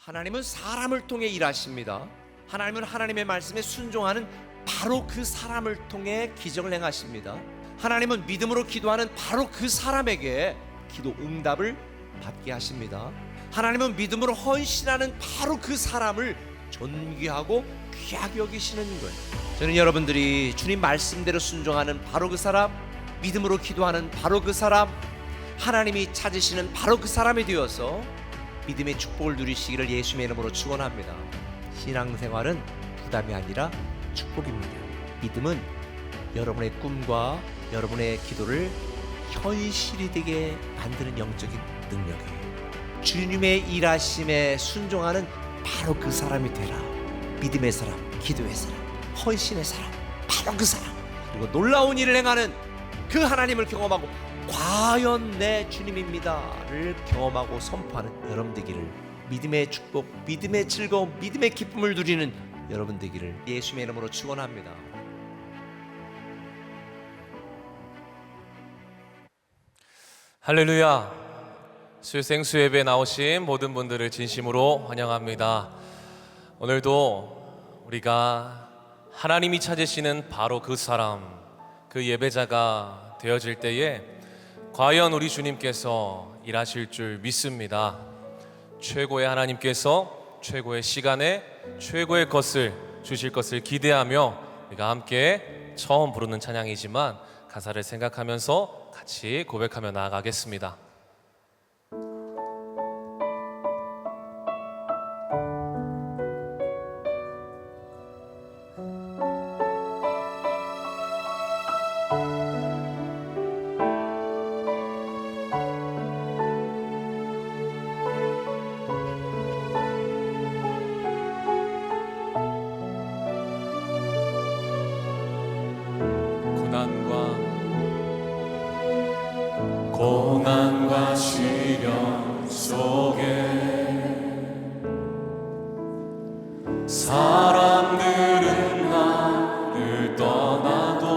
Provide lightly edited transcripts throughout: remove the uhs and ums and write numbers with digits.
하나님은 사람을 통해 일하십니다. 하나님은 하나님의 말씀에 순종하는 바로 그 사람을 통해 기적을 행하십니다. 하나님은 믿음으로 기도하는 바로 그 사람에게 기도 응답을 받게 하십니다. 하나님은 믿음으로 헌신하는 바로 그 사람을 존귀하고 귀하게 여기시는 거예요. 저는 여러분들이 주님 말씀대로 순종하는 바로 그 사람, 믿음으로 기도하는 바로 그 사람, 하나님이 찾으시는 바로 그 사람이 되어서 믿음의 축복을 누리시기를 예수님의 이름으로 축원합니다. 신앙생활은 부담이 아니라 축복입니다. 믿음은 여러분의 꿈과 여러분의 기도를 현실이 되게 만드는 영적인 능력이에요. 주님의 일하심에 순종하는 바로 그 사람이 되라. 믿음의 사람, 기도의 사람, 헌신의 사람, 바로 그 사람. 그리고 놀라운 일을 행하는 그 하나님을 경험하고 과연 내 주님입니다를 경험하고 선포하는 여러분 되기를, 믿음의 축복, 믿음의 즐거움, 믿음의 기쁨을 누리는 여러분 되기를 예수님의 이름으로 축원합니다. 할렐루야. 수요생수 예배에 나오신 모든 분들을 진심으로 환영합니다. 오늘도 우리가 하나님이 찾으시는 바로 그 사람, 그 예배자가 되어질 때에 과연 우리 주님께서 일하실 줄 믿습니다. 최고의 하나님께서 최고의 시간에 최고의 것을 주실 것을 기대하며 우리가 함께 처음 부르는 찬양이지만 가사를 생각하면서 같이 고백하며 나아가겠습니다. 고난과 시련 속에 사람들은 나를 떠나도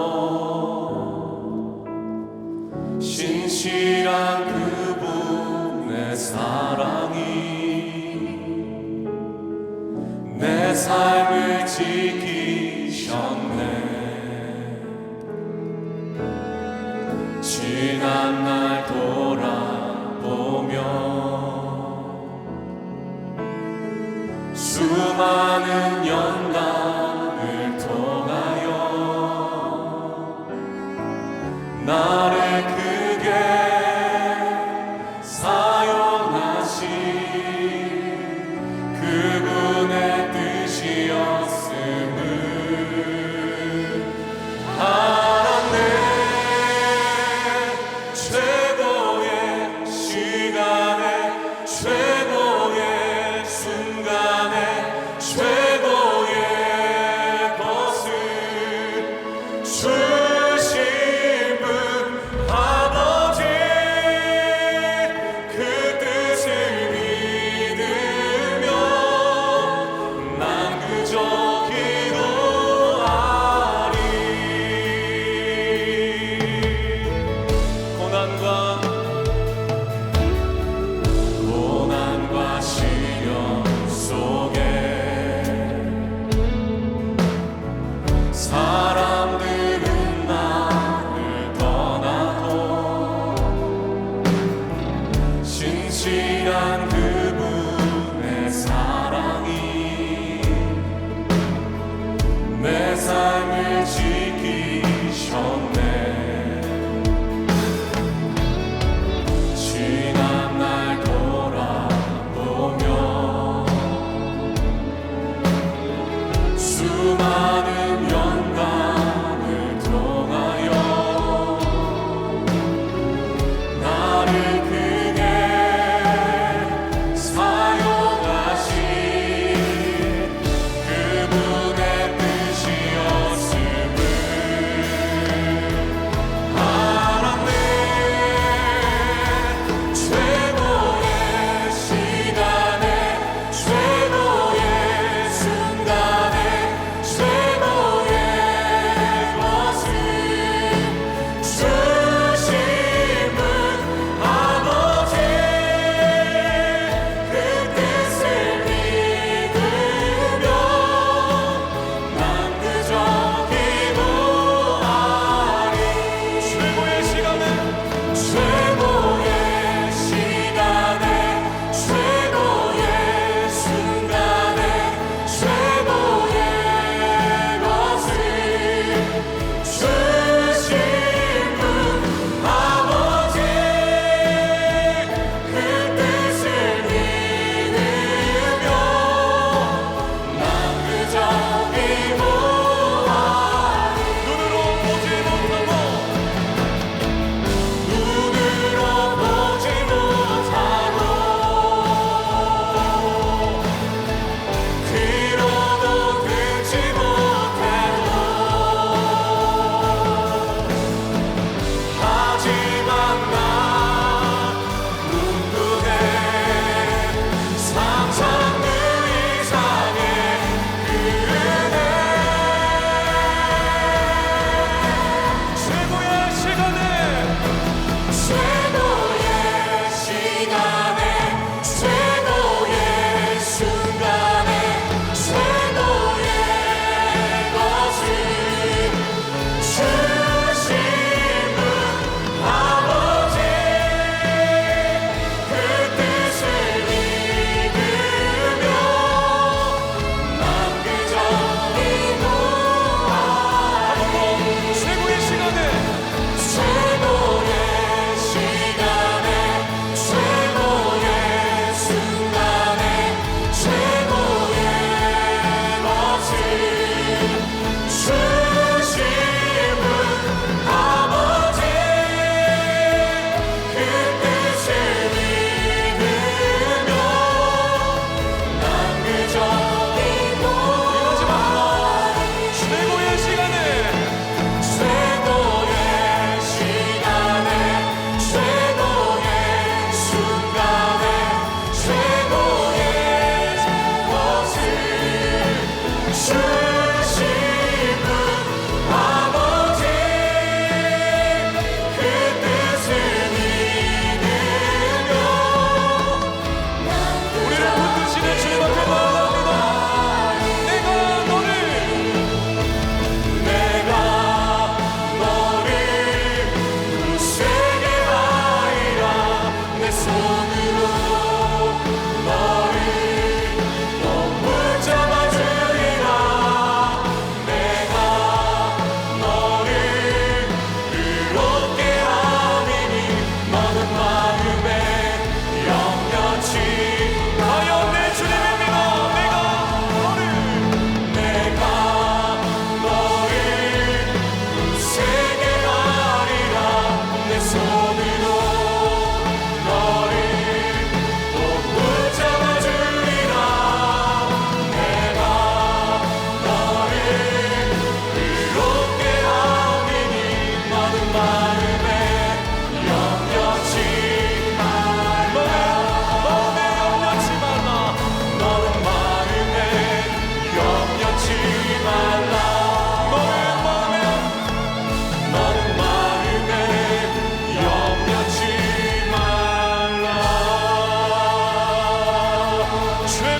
신실한 그분의 사랑이 내 삶을 지키셨네. 지난 날 돌아보며 수많은 연단을 통하여 나를 크게 사용하신 그분의 뜻이었음을 최고의 시간에 최고의 순간에 최고의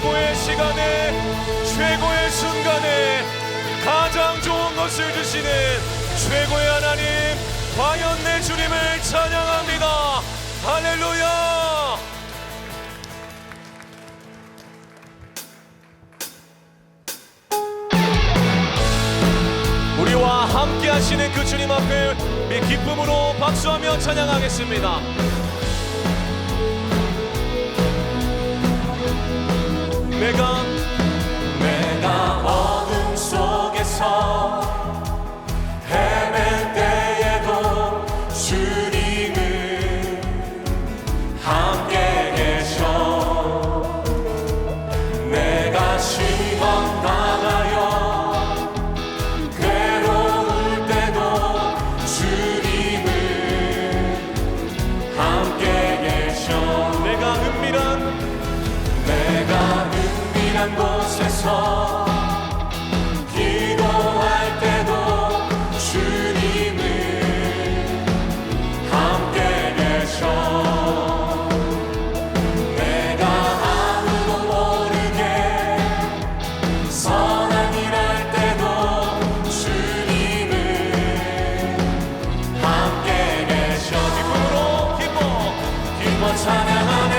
최고의 시간에 최고의 순간에 가장 좋은 것을 주시는 최고의 하나님, 과연 내 주님을 찬양합니다. 할렐루야. 우리와 함께 하시는 그 주님 앞에 우리 기쁨으로 박수하며 찬양하겠습니다. 내가 어둠 속에서 헤맬 때에도 주님은 함께 계셔. 내가 실망당하여 괴로울 때도 주님은 함께 계셔. 내가 은밀한 곳에서 기도할 때도 주님은 함께 계셔. 내가 아무도 모르게 선한 일 할 때도 주님은 함께 계셔. 기뻐 찬양하네.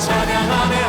찬양하네.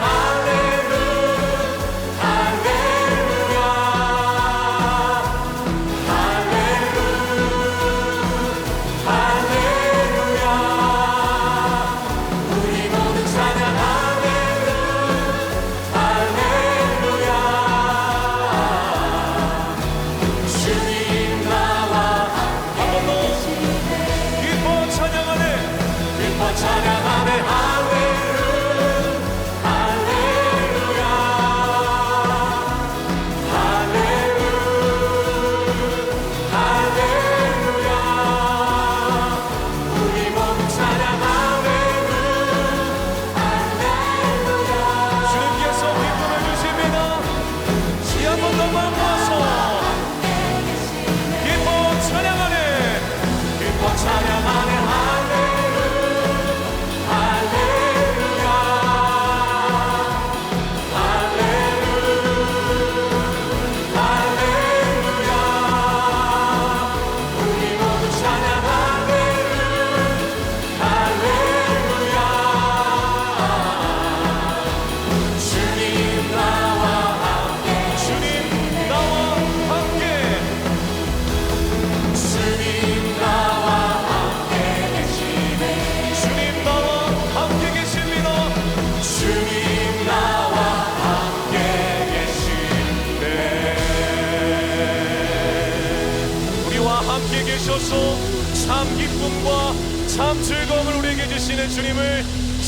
참 기쁨과 참 즐거움을 우리에게 주시는 주님을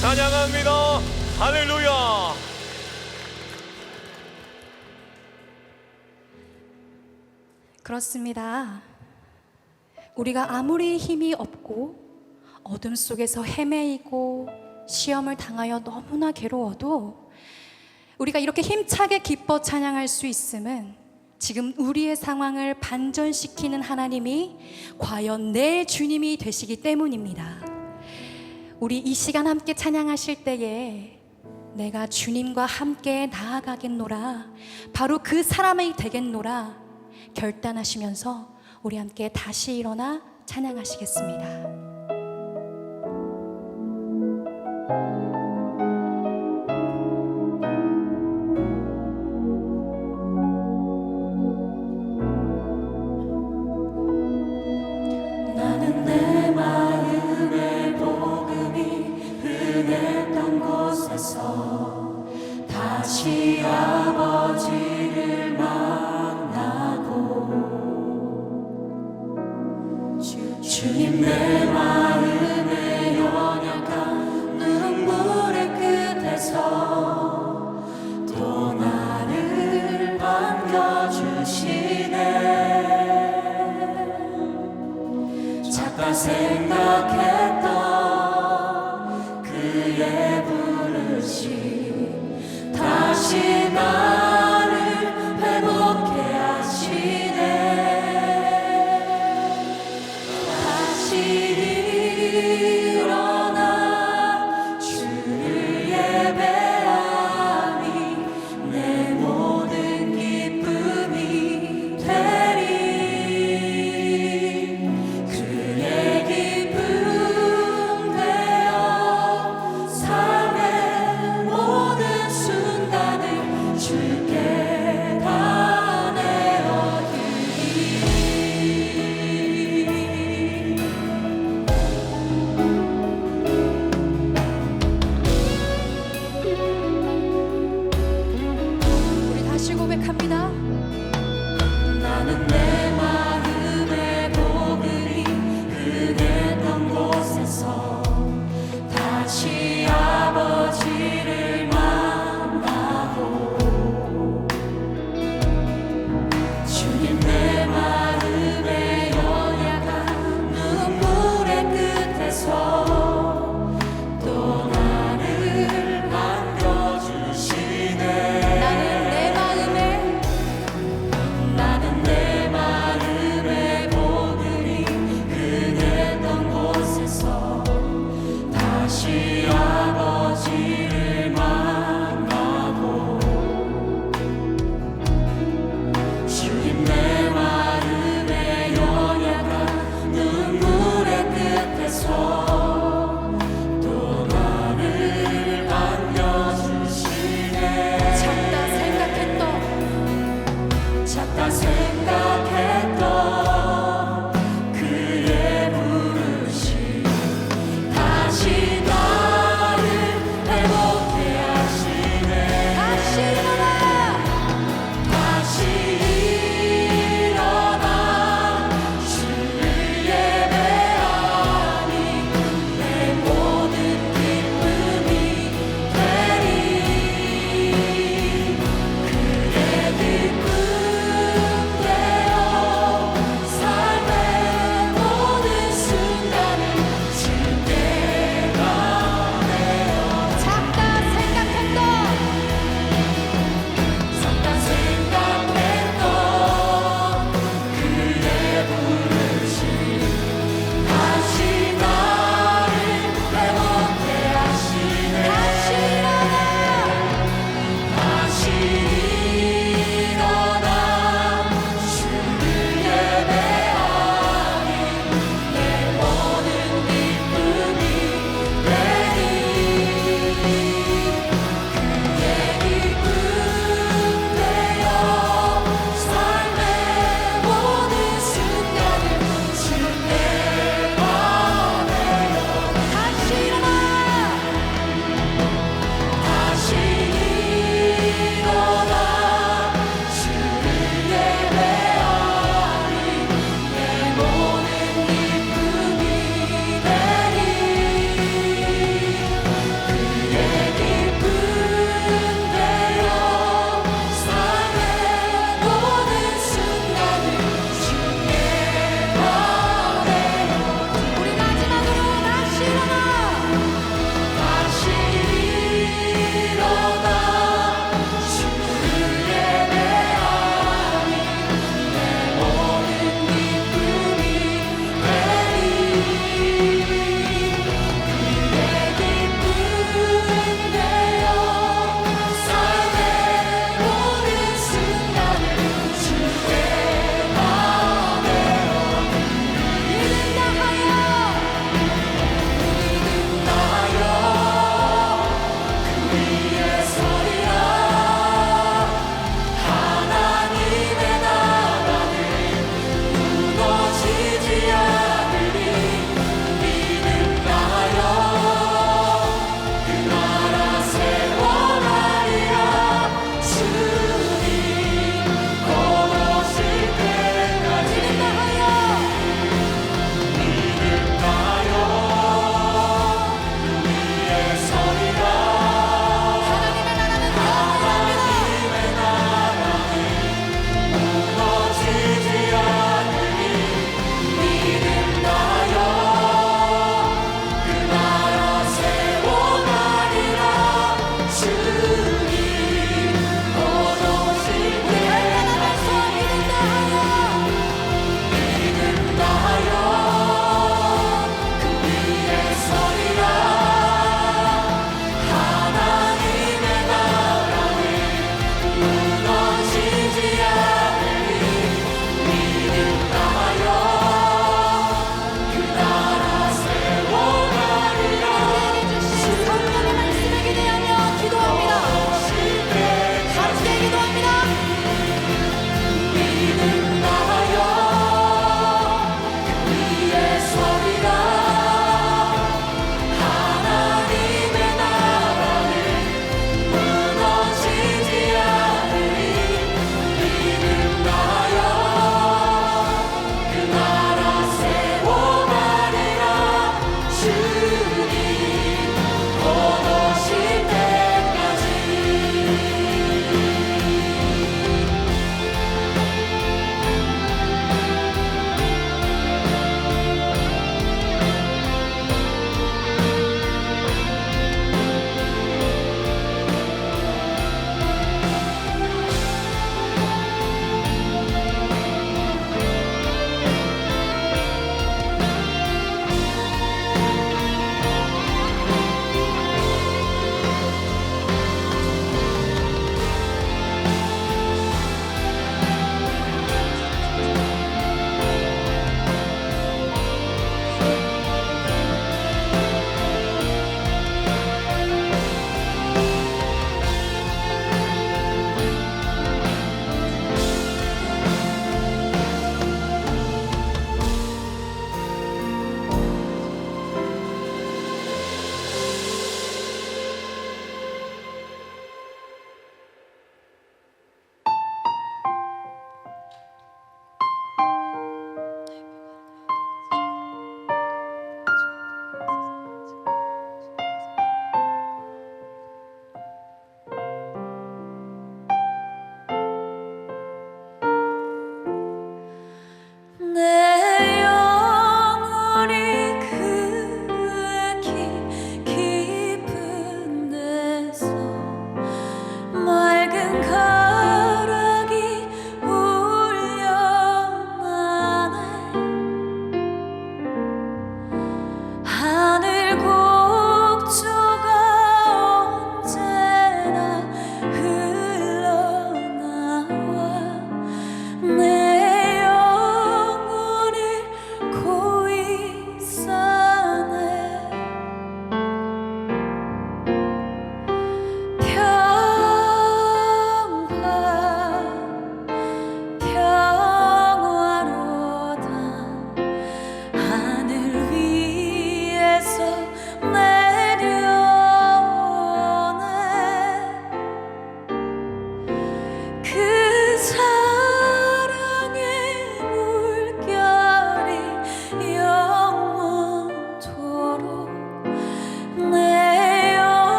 찬양합니다. 할렐루야. 그렇습니다. 우리가 아무리 힘이 없고 어둠 속에서 헤매이고 시험을 당하여 너무나 괴로워도 우리가 이렇게 힘차게 기뻐 찬양할 수 있음은 지금 우리의 상황을 반전시키는 하나님이 과연 내 주님이 되시기 때문입니다. 우리 이 시간 함께 찬양하실 때에 내가 주님과 함께 나아가겠노라, 바로 그 사람이 되겠노라 결단하시면서 우리 함께 다시 일어나 찬양하시겠습니다. 나는 내 마음의 복음이 흔했던 곳에서 다시 아버지를 만나고 주님 내 마음의 연약한 눈물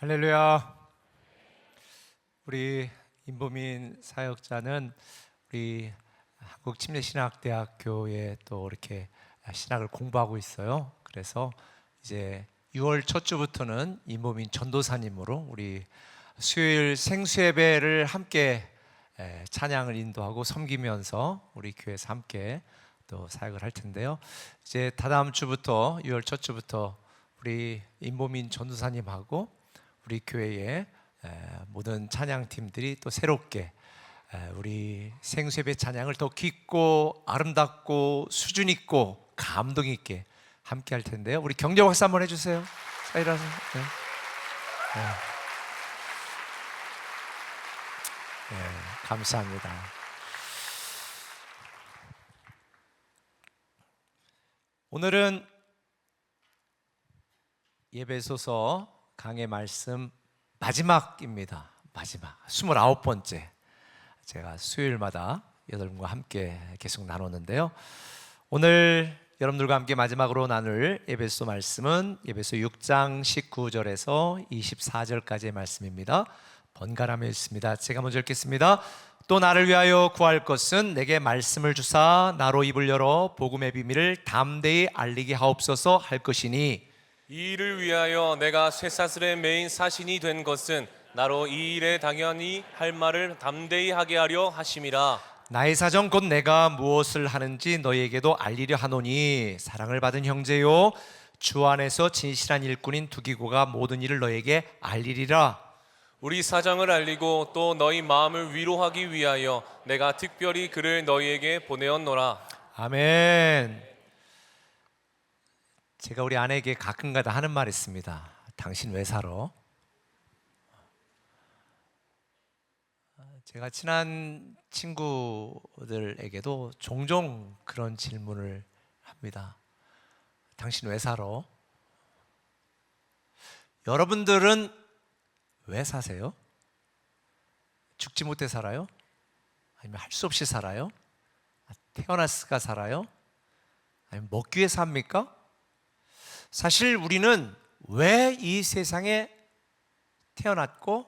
할렐루야. 우리 임보민 사역자는 우리 한국침례신학대학교에 또 이렇게 신학을 공부하고 있어요. 그래서 이제 6월 첫 주부터는 임보민 전도사님으로 우리 수요일 생수예배를 함께 찬양을 인도하고 섬기면서 우리 교회에서 함께 또 사역을 할 텐데요. 이제 다다음 주부터 6월 첫 주부터 우리 임보민 전도사님하고 우리 교회의 모든 찬양팀들이 또 새롭게 우리 생수예배 찬양을 더 깊고 아름답고 수준 있고 감동 있게 함께 할 텐데요. 우리 경제 박수 한번 해주세요. 사이라서. 감사합니다. 오늘은 예배소서 강의 말씀 마지막입니다. 마지막 29번째. 제가 수요일마다 여러분과 함께 계속 나누는데요. 오늘 여러분들과 함께 마지막으로 나눌 예배소 말씀은 예배소 6장 19절에서 24절까지의 말씀입니다. 번갈아며 읽습니다. 제가 먼저 읽겠습니다. 또 나를 위하여 구할 것은 내게 말씀을 주사 나로 입을 열어 복음의 비밀을 담대히 알리게 하옵소서 할 것이니 이 일을 위하여 내가 쇠사슬에 매인 사신이 된 것은 나로 이 일에 당연히 할 말을 담대히 하게 하려 하심이라. 나의 사정 곧 내가 무엇을 하는지 너희에게도 알리려 하노니 사랑을 받은 형제요 주 안에서 진실한 일꾼인 두기고가 모든 일을 너희에게 알리리라. 우리 사정을 알리고 또 너희 마음을 위로하기 위하여 내가 특별히 그를 너희에게 보내었노라. 아멘. 제가 우리 아내에게 가끔가다 하는 말이 있습니다. 당신 왜 살아? 제가 친한 친구들에게도 종종 그런 질문을 합니다. 당신 왜 살아? 여러분들은 왜 사세요? 죽지 못해 살아요? 아니면 할 수 없이 살아요? 태어났을까 살아요? 아니면 먹기 위해 삽니까? 사실 우리는 왜 이 세상에 태어났고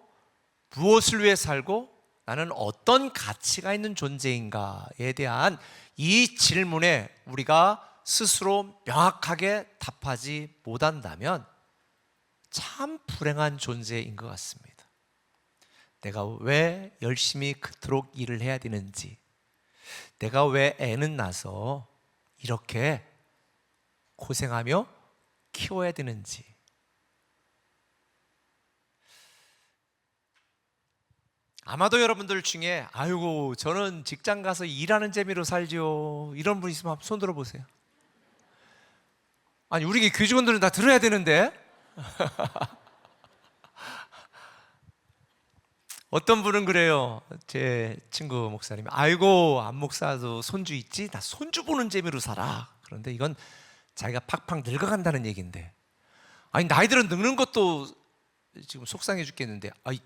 무엇을 위해 살고 나는 어떤 가치가 있는 존재인가에 대한 이 질문에 우리가 스스로 명확하게 답하지 못한다면 참 불행한 존재인 것 같습니다. 내가 왜 열심히 그토록 일을 해야 되는지, 내가 왜 애는 낳아서 이렇게 고생하며 키워야 되는지, 아마도 여러분들 중에 아이고 저는 직장 가서 일하는 재미로 살죠 이런 분 있으면 손 들어보세요. 아니 우리 교직원들은 다 들어야 되는데 어떤 분은 그래요. 제 친구 목사님이 아이고 안 목사도 손주 있지? 나 손주 보는 재미로 살아. 그런데 이건 자기가 팍팍 늙어간다는 얘기인데, 아니 나이들은 늙는 것도 지금 속상해 죽겠는데, 아이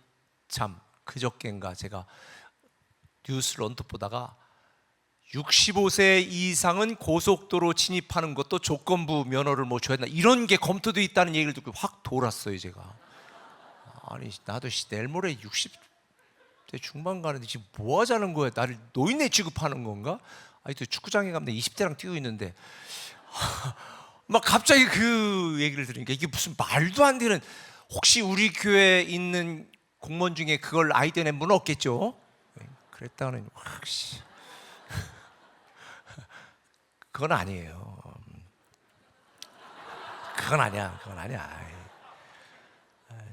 참 그저께인가 제가 뉴스를 언뜻 보다가 65세 이상은 고속도로 진입하는 것도 조건부 면허를 뭐 줘야 된다 이런 게 검토돼 있다는 얘기를 듣고 확 돌았어요. 제가 아니 나도 내일 모레 60대 중반 가는데 지금 뭐 하자는 거야? 나를 노인네 취급하는 건가? 아니 또 축구장에 가면 20대랑 뛰고 있는데 막 갑자기 그 얘기를 들으니까 이게 무슨 말도 안 되는, 혹시 우리 교회에 있는 공무원 중에 그걸 아이디어 낸 분은 없겠죠? 그랬다는 확시 그건 아니에요. 그건 아니야.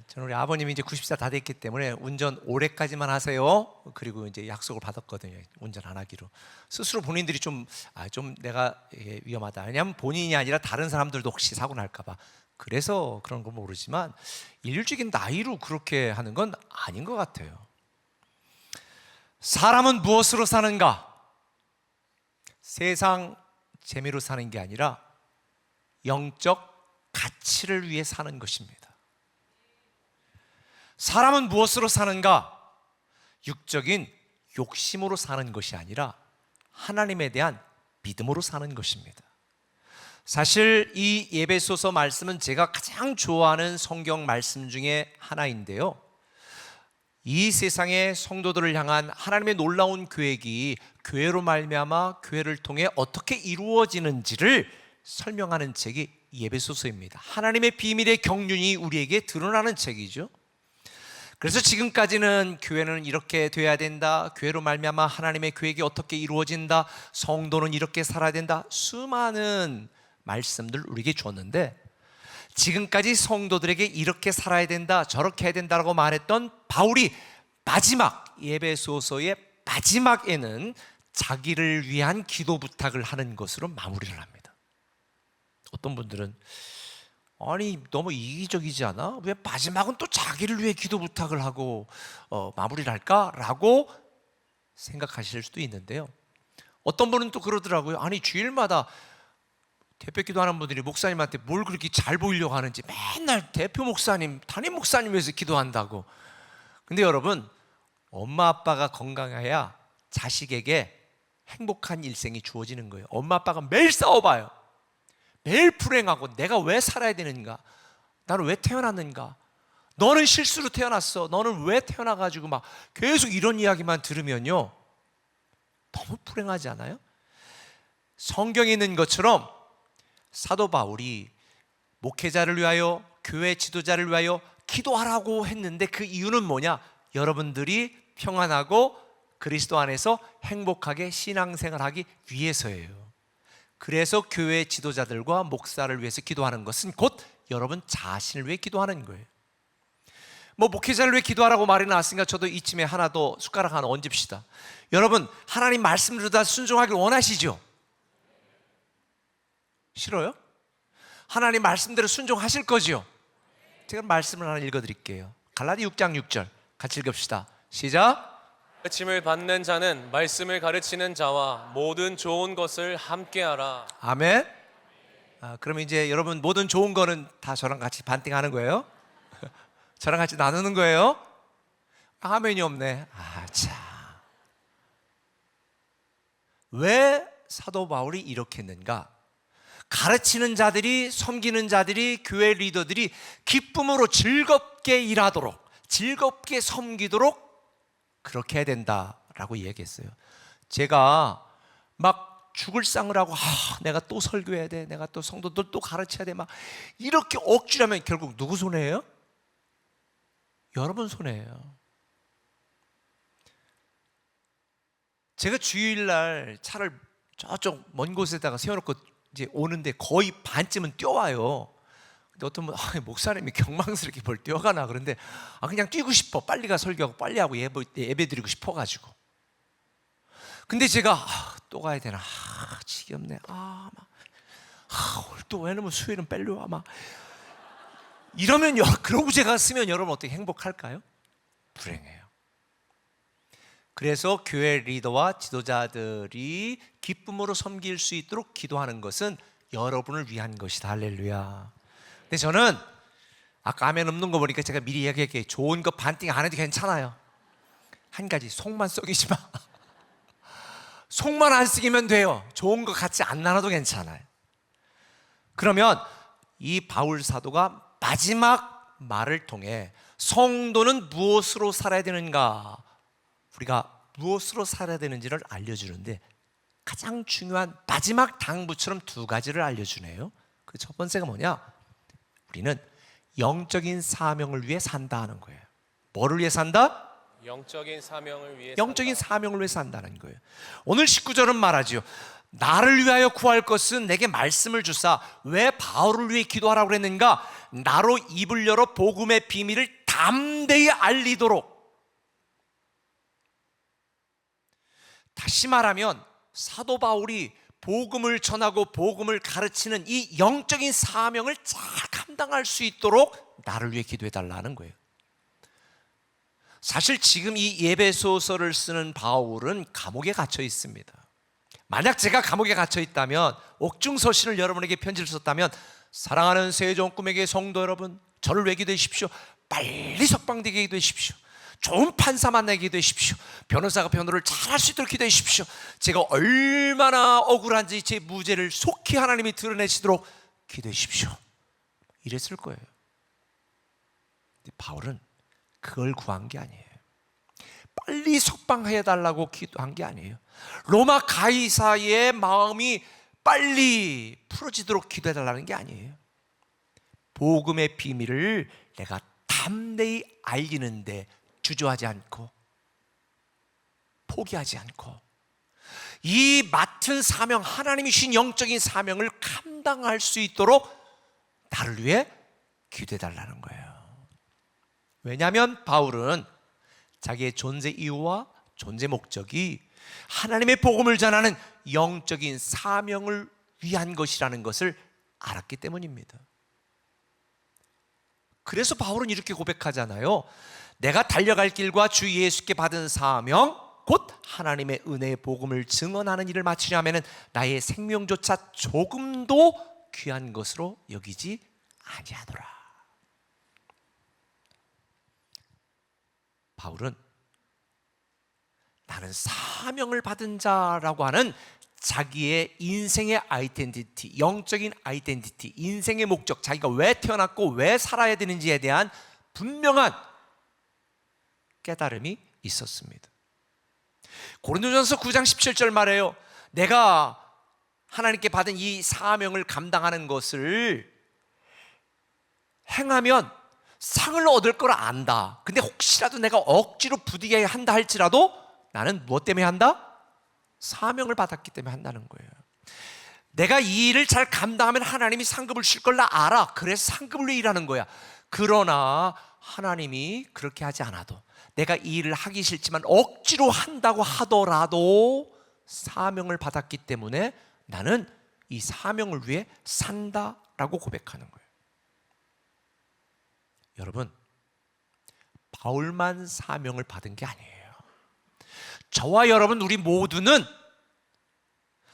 저는 우리 아버님이 이제 90살 다 됐기 때문에 운전 올해까지만 하세요. 그리고 이제 약속을 받았거든요. 운전 안 하기로. 스스로 본인들이 좀 내가 위험하다. 왜냐하면 본인이 아니라 다른 사람들도 혹시 사고 날까봐. 그래서 그런 건 모르지만 일률적인 나이로 그렇게 하는 건 아닌 것 같아요. 사람은 무엇으로 사는가? 세상 재미로 사는 게 아니라 영적 가치를 위해 사는 것입니다. 사람은 무엇으로 사는가? 육적인 욕심으로 사는 것이 아니라 하나님에 대한 믿음으로 사는 것입니다. 사실 이 에베소서 말씀은 제가 가장 좋아하는 성경 말씀 중에 하나인데요. 이 세상의 성도들을 향한 하나님의 놀라운 계획이 교회로 말미암아 교회를 통해 어떻게 이루어지는지를 설명하는 책이 에베소서입니다. 하나님의 비밀의 경륜이 우리에게 드러나는 책이죠. 그래서 지금까지는 교회는 이렇게 돼야 된다, 교회로 말미암아 하나님의 계획이 어떻게 이루어진다, 성도는 이렇게 살아야 된다, 수많은 말씀들 우리에게 줬는데, 지금까지 성도들에게 이렇게 살아야 된다, 저렇게 해야 된다라고 말했던 바울이 마지막 에베소서의 마지막에는 자기를 위한 기도 부탁을 하는 것으로 마무리를 합니다. 어떤 분들은 아니 너무 이기적이지 않아? 왜 마지막은 또 자기를 위해 기도 부탁을 하고 마무리를 할까라고 생각하실 수도 있는데요. 어떤 분은 또 그러더라고요. 아니 주일마다 대표 기도하는 분들이 목사님한테 뭘 그렇게 잘 보이려고 하는지 맨날 대표 목사님, 담임 목사님 위해서 기도한다고. 근데 여러분, 엄마 아빠가 건강해야 자식에게 행복한 일생이 주어지는 거예요. 엄마 아빠가 매일 싸워봐요. 매일 불행하고 내가 왜 살아야 되는가? 나는 왜 태어났는가? 너는 실수로 태어났어. 너는 왜 태어나가지고 막 계속 이런 이야기만 들으면요, 너무 불행하지 않아요? 성경에 있는 것처럼 사도 바울이 목회자를 위하여, 교회 지도자를 위하여 기도하라고 했는데 그 이유는 뭐냐? 여러분들이 평안하고 그리스도 안에서 행복하게 신앙생활하기 위해서예요. 그래서 교회 지도자들과 목사를 위해서 기도하는 것은 곧 여러분 자신을 위해 기도하는 거예요. 뭐 목회자를 위해 기도하라고 말이 나왔으니까 저도 이쯤에 하나 더 숟가락 하나 얹읍시다. 여러분, 하나님 말씀을 듣다 순종하길 원하시죠? 싫어요? 하나님 말씀대로 순종하실 거죠? 제가 말씀을 하나 읽어드릴게요. 갈라디 6장 6절 같이 읽읍시다. 시작. 가르침을 받는 자는 말씀을 가르치는 자와 모든 좋은 것을 함께하라. 아멘. 그러면 이제 여러분 모든 좋은 거는 다 저랑 같이 반띵하는 거예요? 저랑 같이 나누는 거예요? 아멘이 없네. 참. 왜 사도 바울이 이렇게 했는가? 가르치는 자들이, 섬기는 자들이, 교회 리더들이 기쁨으로 즐겁게 일하도록, 즐겁게 섬기도록 그렇게 해야 된다라고 얘기했어요. 제가 막 죽을 상을 하고 내가 또 설교해야 돼, 내가 또 성도들 또 가르쳐야 돼, 막 이렇게 억지라면 결국 누구 손해예요? 여러분 손해예요. 제가 주일날 차를 저쪽 먼 곳에다가 세워놓고 이제 오는데 거의 반쯤은 뛰어와요. 근데 어떤 분, 목사님이 경망스럽게 뭘 뛰어가나 그런데 그냥 뛰고 싶어. 빨리 가 설교하고 빨리 하고 예배 드리고 싶어가지고. 근데 제가 또 가야 되나? 지겹네. 오늘 또 왜냐면 수요일은 빨려와 막 이러면 그러고 제가 쓰면 여러분 어떻게 행복할까요? 불행해요. 그래서 교회 리더와 지도자들이 기쁨으로 섬길 수 있도록 기도하는 것은 여러분을 위한 것이다. 할렐루야. 근데 저는 아까 아멘 없는 거 보니까 제가 미리 얘기할게요. 좋은 거 반띵 안 해도 괜찮아요. 한 가지, 속만 썩이지 마. 속만 안 썩이면 돼요. 좋은 거 같이 안 나눠도 괜찮아요. 그러면 이 바울 사도가 마지막 말을 통해 성도는 무엇으로 살아야 되는가, 우리가 무엇으로 살아야 되는지를 알려주는데 가장 중요한 마지막 당부처럼 두 가지를 알려주네요. 그 첫 번째가 뭐냐? 우리는 영적인 사명을 위해 산다 하는 거예요. 뭐를 위해 산다? 영적인 사명을 위해 영적인 산다. 사명을 위해 산다는 거예요. 오늘 19절은 말하죠. 나를 위하여 구할 것은 내게 말씀을 주사. 왜 바울을 위해 기도하라고 그랬는가? 나로 입을 열어 복음의 비밀을 담대히 알리도록. 다시 말하면 사도 바울이 복음을 전하고 복음을 가르치는 이 영적인 사명을 잘 감당할 수 있도록 나를 위해 기도해 달라는 거예요. 사실 지금 이 에베소서를 쓰는 바울은 감옥에 갇혀 있습니다. 만약 제가 감옥에 갇혀 있다면, 옥중서신을 여러분에게 편지를 썼다면, 사랑하는 세종 꿈에게 성도 여러분, 저를 위해 기도해 주십시오. 빨리 석방되게 기도해 주십시오. 좋은 판사 만나게 기도해 주십시오. 변호사가 변호를 잘할 수 있도록 기도해 주십시오. 제가 얼마나 억울한지 제 무죄를 속히 하나님이 드러내시도록 기도해 주십시오. 이랬을 거예요. 근데 바울은 그걸 구한 게 아니에요. 빨리 석방해 달라고 기도한 게 아니에요. 로마 가이사의 마음이 빨리 풀어지도록 기도해 달라는 게 아니에요. 복음의 비밀을 내가 담대히 알리는데 주저하지 않고 포기하지 않고 이 맡은 사명, 하나님이 주신 영적인 사명을 감당할 수 있도록 나를 위해 기도해 달라는 거예요. 왜냐하면 바울은 자기의 존재 이유와 존재 목적이 하나님의 복음을 전하는 영적인 사명을 위한 것이라는 것을 알았기 때문입니다. 그래서 바울은 이렇게 고백하잖아요. 내가 달려갈 길과 주 예수께 받은 사명 곧 하나님의 은혜의 복음을 증언하는 일을 마치려면 나의 생명조차 조금도 귀한 것으로 여기지 아니하노라. 바울은 나는 사명을 받은 자라고 하는 자기의 인생의 아이덴티티, 영적인 아이덴티티, 인생의 목적, 자기가 왜 태어났고 왜 살아야 되는지에 대한 분명한 깨달음이 있었습니다. 고린도전서 9장 17절 말해요. 내가 하나님께 받은 이 사명을 감당하는 것을 행하면 상을 얻을 걸 안다. 근데 혹시라도 내가 억지로 부디게 한다 할지라도 나는 무엇 때문에 한다? 사명을 받았기 때문에 한다는 거예요. 내가 이 일을 잘 감당하면 하나님이 상급을 줄 걸 나 알아. 그래서 상급을 위해 일하는 거야. 그러나 하나님이 그렇게 하지 않아도 내가 이 일을 하기 싫지만 억지로 한다고 하더라도 사명을 받았기 때문에 나는 이 사명을 위해 산다라고 고백하는 거예요. 여러분, 바울만 사명을 받은 게 아니에요. 저와 여러분 우리 모두는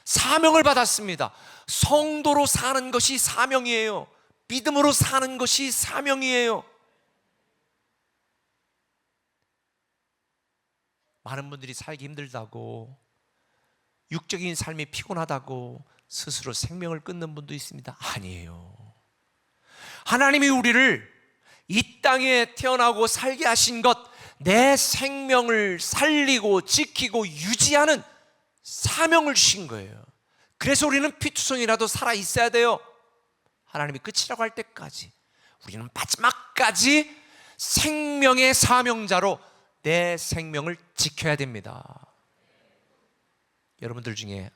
사명을 받았습니다. 성도로 사는 것이 사명이에요. 믿음으로 사는 것이 사명이에요. 많은 분들이 살기 힘들다고, 육적인 삶이 피곤하다고 스스로 생명을 끊는 분도 있습니다. 아니에요. 하나님이 우리를 이 땅에 태어나고 살게 하신 것, 내 생명을 살리고 지키고 유지하는 사명을 주신 거예요. 그래서 우리는 피투성이라도 살아 있어야 돼요. 하나님이 끝이라고 할 때까지 우리는 마지막까지 생명의 사명자로 내 생명을 지켜야 됩니다. 여러분들 중에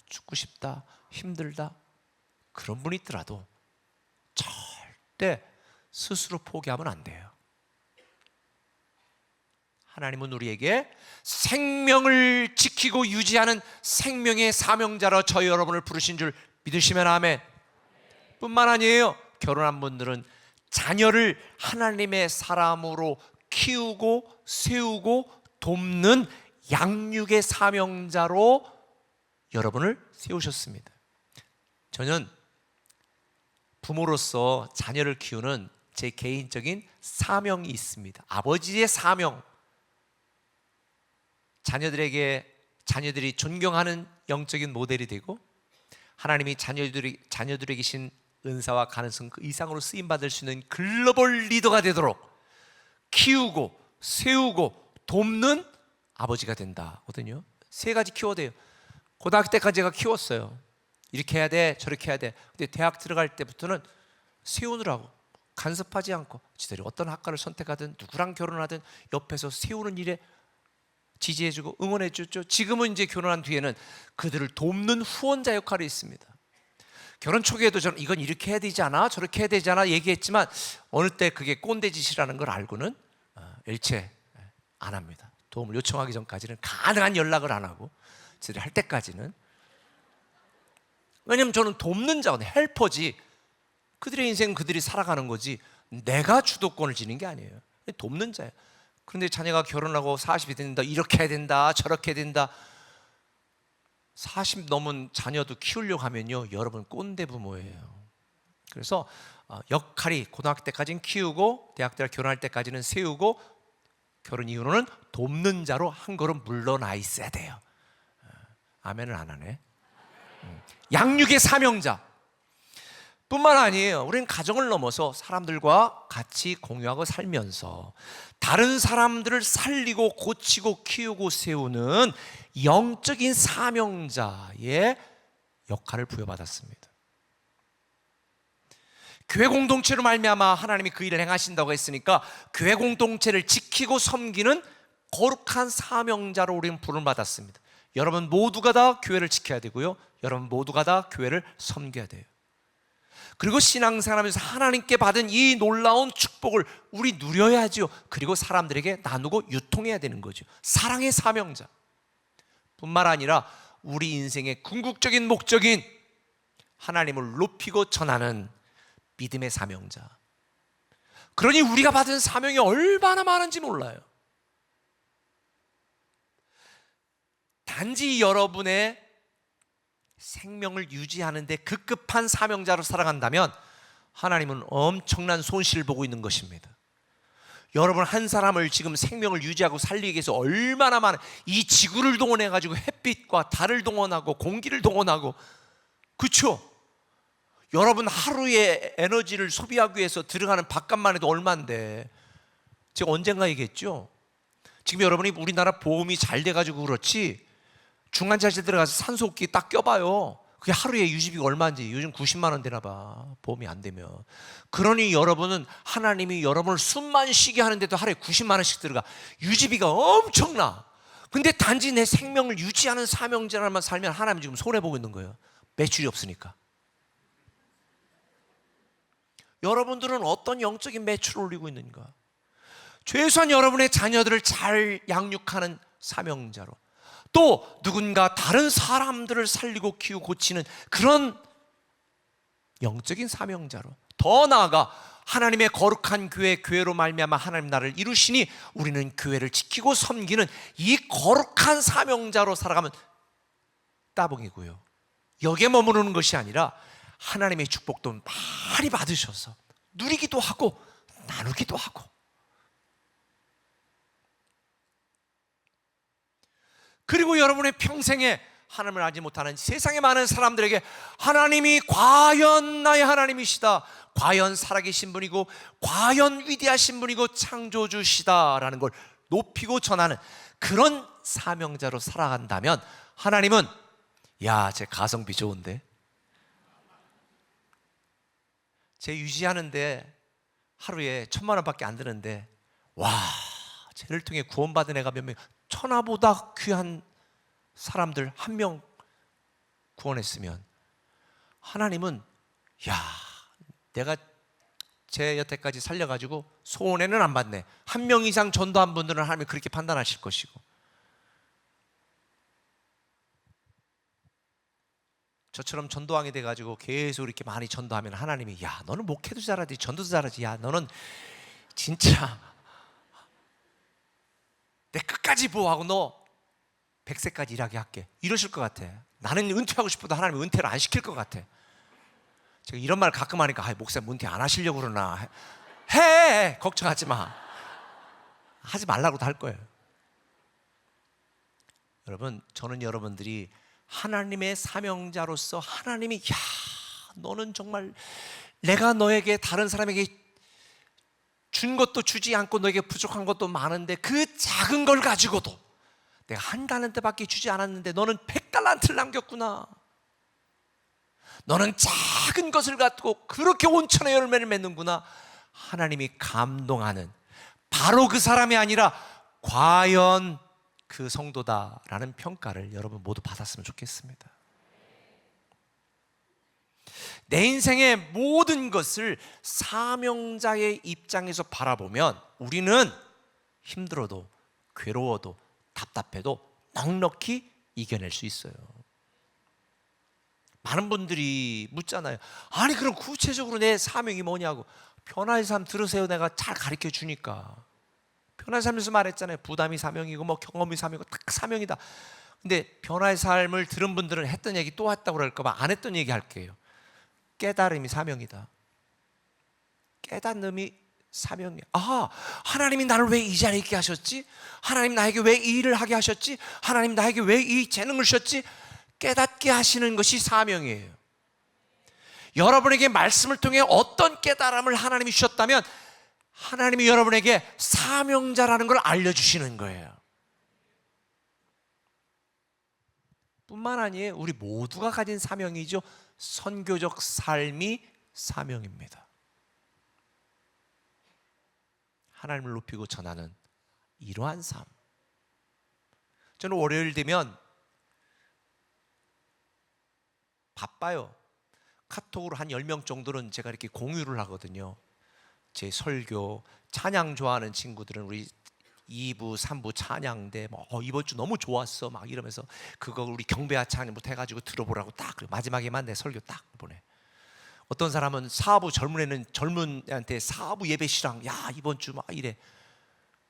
죽고 싶다, 힘들다 그런 분이 있더라도 절대 스스로 포기하면 안 돼요. 하나님은 우리에게 생명을 지키고 유지하는 생명의 사명자로 저희 여러분을 부르신 줄 믿으시면 아멘. 뿐만 아니에요. 결혼한 분들은 자녀를 하나님의 사람으로 키우고 세우고 돕는 양육의 사명자로 여러분을 세우셨습니다. 저는 부모로서 자녀를 키우는 제 개인적인 사명이 있습니다. 아버지의 사명. 자녀들이 존경하는 영적인 모델이 되고 하나님이 자녀들에게 주신 은사와 가능성 그 이상으로 쓰임받을 수 있는 글로벌 리더가 되도록 키우고 세우고 돕는 아버지가 된다거든요. 3가지 키워야 돼요. 고등학교 때까지 제가 키웠어요. 이렇게 해야 돼, 저렇게 해야 돼. 근데 대학 들어갈 때부터는 세우느라고 간섭하지 않고 지들이 어떤 학과를 선택하든 누구랑 결혼하든 옆에서 세우는 일에 지지해주고 응원해주죠. 지금은 이제 결혼한 뒤에는 그들을 돕는 후원자 역할이 있습니다. 결혼 초기에도 저는 이건 이렇게 해야 되지 않아? 저렇게 해야 되지 않아? 얘기했지만 어느 때 그게 꼰대짓이라는 걸 알고는 일체 안 합니다. 도움을 요청하기 전까지는 가능한 연락을 안 하고 저들이 할 때까지는. 왜냐면 저는 돕는 자거든요. 헬퍼지. 그들의 인생은 그들이 살아가는 거지 내가 주도권을 지닌 게 아니에요. 돕는 자예요. 그런데 자녀가 결혼하고 40이 된다, 이렇게 해야 된다, 저렇게 해야 된다. 40 넘은 자녀도 키우려고 하면요, 여러분 꼰대 부모예요. 그래서 역할이 고등학교 때까지는 키우고 대학 때 결혼할 때까지는 세우고 결혼 이후로는 돕는 자로 한 걸음 물러나 있어야 돼요. 아멘을 안 하네. 양육의 사명자 뿐만 아니에요. 우리는 가정을 넘어서 사람들과 같이 공유하고 살면서 다른 사람들을 살리고 고치고 키우고 세우는 영적인 사명자의 역할을 부여받았습니다. 교회 공동체로 말미암아 하나님이 그 일을 행하신다고 했으니까 교회 공동체를 지키고 섬기는 거룩한 사명자로 우리는 부름을 받았습니다. 여러분 모두가 다 교회를 지켜야 되고요, 여러분 모두가 다 교회를 섬겨야 돼요. 그리고 신앙생활하면서 하나님께 받은 이 놀라운 축복을 우리 누려야죠. 그리고 사람들에게 나누고 유통해야 되는 거죠. 사랑의 사명자 뿐만 아니라 우리 인생의 궁극적인 목적인 하나님을 높이고 전하는 믿음의 사명자. 그러니 우리가 받은 사명이 얼마나 많은지 몰라요. 단지 여러분의 생명을 유지하는 데 급급한 사명자로 살아간다면 하나님은 엄청난 손실을 보고 있는 것입니다. 여러분 한 사람을 지금 생명을 유지하고 살리기 위해서 얼마나 많은 이 지구를 동원해 가지고 햇빛과 달을 동원하고 공기를 동원하고, 그렇죠? 여러분 하루에 에너지를 소비하기 위해서 들어가는 밥값만 해도 얼마인데, 제가 언젠가 얘기했죠. 지금 여러분이 우리나라 보험이 잘 돼가지고 그렇지 중환자실 들어가서 산소호흡기 딱 껴봐요. 그게 하루에 유지비가 얼마인지. 요즘 90만 원 되나 봐, 보험이 안 되면. 그러니 여러분은 하나님이 여러분을 숨만 쉬게 하는데도 하루에 90만 원씩 들어가. 유지비가 엄청나. 근데 단지 내 생명을 유지하는 사명자로만 살면 하나님 지금 손해보고 있는 거예요. 매출이 없으니까. 여러분들은 어떤 영적인 매출을 올리고 있는가? 최소한 여러분의 자녀들을 잘 양육하는 사명자로, 또 누군가 다른 사람들을 살리고 키우고 고치는 그런 영적인 사명자로, 더 나아가 하나님의 거룩한 교회로 말미암아 하나님 나라를 이루시니 우리는 교회를 지키고 섬기는 이 거룩한 사명자로 살아가면 따봉이고요. 여기에 머무르는 것이 아니라 하나님의 축복도 많이 받으셔서 누리기도 하고 나누기도 하고, 그리고 여러분의 평생에 하나님을 알지 못하는 세상의 많은 사람들에게 하나님이 과연 나의 하나님이시다, 과연 살아계신 분이고 과연 위대하신 분이고 창조주시다라는 걸 높이고 전하는 그런 사명자로 살아간다면 하나님은, 야, 제 가성비 좋은데, 제 유지하는데 하루에 1,000만 원밖에 안 드는데, 와, 쟤를 통해 구원받은 애가 몇 명, 천하보다 귀한 사람들 한 명 구원했으면 하나님은, 야, 내가 제 여태까지 살려가지고 소원에는 안 받네, 한 명 이상 전도한 분들은 하나님이 그렇게 판단하실 것이고, 저처럼 전도왕이 돼가지고 계속 이렇게 많이 전도하면 하나님이, 야, 너는 목회도 잘하지 전도도 잘하지, 야, 너는 진짜 내 끝까지 보호하고 너 100세까지 일하게 할게, 이러실 것 같아. 나는 은퇴하고 싶어도 하나님이 은퇴를 안 시킬 것 같아. 제가 이런 말 가끔 하니까, 아, 목사님 은퇴 안 하시려고 그러나. 해, 걱정하지 마. 하지 말라고도 할 거예요. 여러분, 저는 여러분들이 하나님의 사명자로서 하나님이, 야, 너는 정말 내가 너에게 다른 사람에게 준 것도 주지 않고 너에게 부족한 것도 많은데 그 작은 걸 가지고도 내가 한 달란트밖에 주지 않았는데 너는 100달란트를 남겼구나. 너는 작은 것을 갖고 그렇게 온천의 열매를 맺는구나. 하나님이 감동하는 바로 그 사람이 아니라 과연 그 성도다라는 평가를 여러분 모두 받았으면 좋겠습니다. 내 인생의 모든 것을 사명자의 입장에서 바라보면 우리는 힘들어도 괴로워도 답답해도 넉넉히 이겨낼 수 있어요. 많은 분들이 묻잖아요. 아니, 그럼 구체적으로 내 사명이 뭐냐고. 변화의 삶 들으세요. 내가 잘 가르쳐 주니까. 변화의 삶에서 말했잖아요. 부담이 사명이고 뭐 경험이 사명이고 딱 사명이다. 근데 변화의 삶을 들은 분들은 했던 얘기 또 했다고 그럴까 봐 안 했던 얘기 할게요. 깨달음이 사명이다. 깨닫음이 사명이에요. 아, 하나님이 나를 왜 이 자리에 있게 하셨지? 하나님 나에게 왜 이 일을 하게 하셨지? 하나님 나에게 왜 이 재능을 주셨지? 깨닫게 하시는 것이 사명이에요. 여러분에게 말씀을 통해 어떤 깨달음을 하나님이 주셨다면 하나님이 여러분에게 사명자라는 걸 알려주시는 거예요. 뿐만 아니에요. 우리 모두가 가진 사명이죠. 선교적 삶이 사명입니다. 하나님을 높이고 전하는 이러한 삶. 저는 월요일 되면 바빠요. 카톡으로 한 10명 정도는 제가 이렇게 공유를 하거든요. 제 설교, 찬양 좋아하는 친구들은 우리 2부, 3부 찬양대 이번 주 너무 좋았어 막 이러면서 그거 우리 경배와 찬양부터 해가지고 들어보라고 딱 마지막에만 내 설교 딱 보내. 어떤 사람은 사부 젊은 애는 젊은 애한테 사부 예배시랑 야 이번 주 막 이래.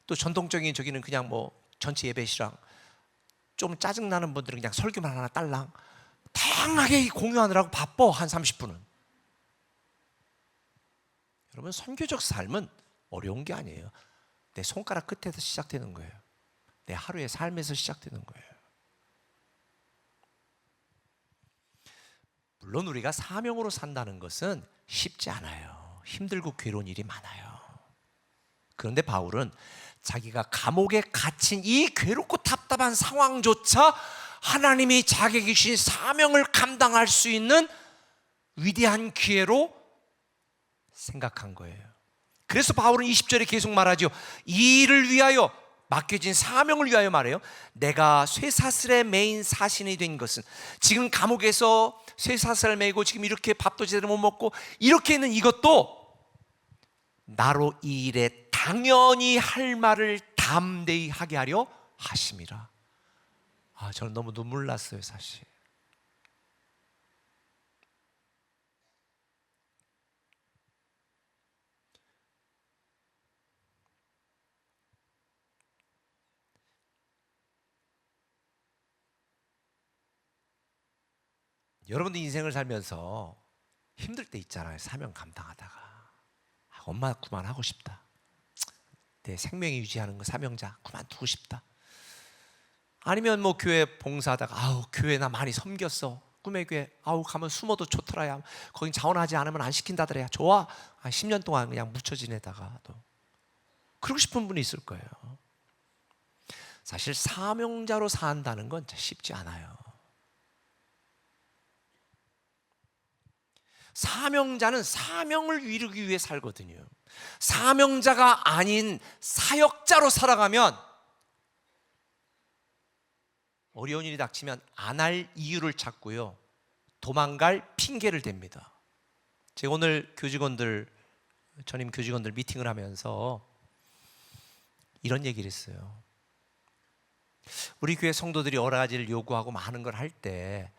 또 전통적인 저기는 그냥 뭐 전체 예배시랑 좀 짜증나는 분들은 그냥 설교만 하나 딸랑 다양하게 공유하느라고 바빠 한 30분은. 여러분 선교적 삶은 어려운 게 아니에요. 내 손가락 끝에서 시작되는 거예요. 내 하루의 삶에서 시작되는 거예요. 물론 우리가 사명으로 산다는 것은 쉽지 않아요. 힘들고 괴로운 일이 많아요. 그런데 바울은 자기가 감옥에 갇힌 이 괴롭고 답답한 상황조차 하나님이 자기에게 주신 사명을 감당할 수 있는 위대한 기회로 생각한 거예요. 그래서 바울은 20절에 계속 말하죠. 이 일을 위하여 맡겨진 사명을 위하여 말해요. 내가 쇠사슬에 매인 사신이 된 것은 지금 감옥에서 쇠사슬을 매고 지금 이렇게 밥도 제대로 못 먹고 이렇게 있는 이것도 나로 이 일에 당연히 할 말을 담대히 하게 하려 하심이라. 저는 너무 눈물 났어요 사실. 여러분들 인생을 살면서 힘들 때 있잖아요. 사명 감당하다가 엄마 그만하고 싶다. 내 생명이 유지하는 거 사명자 그만두고 싶다. 아니면 뭐 교회 봉사하다가 교회 나 많이 섬겼어. 꿈의 교회 가면 숨어도 좋더라야. 거긴 자원하지 않으면 안 시킨다더래야. 좋아. 10년 동안 그냥 묻혀 지내다가 또 그러고 싶은 분이 있을 거예요. 사실 사명자로 산다는 건 쉽지 않아요. 사명자는 사명을 이루기 위해 살거든요. 사명자가 아닌 사역자로 살아가면 어려운 일이 닥치면 안 할 이유를 찾고요. 도망갈 핑계를 댑니다. 제가 오늘 전임 교직원들 미팅을 하면서 이런 얘기를 했어요. 우리 교회 성도들이 여러 가지를 요구하고 많은 걸 할 때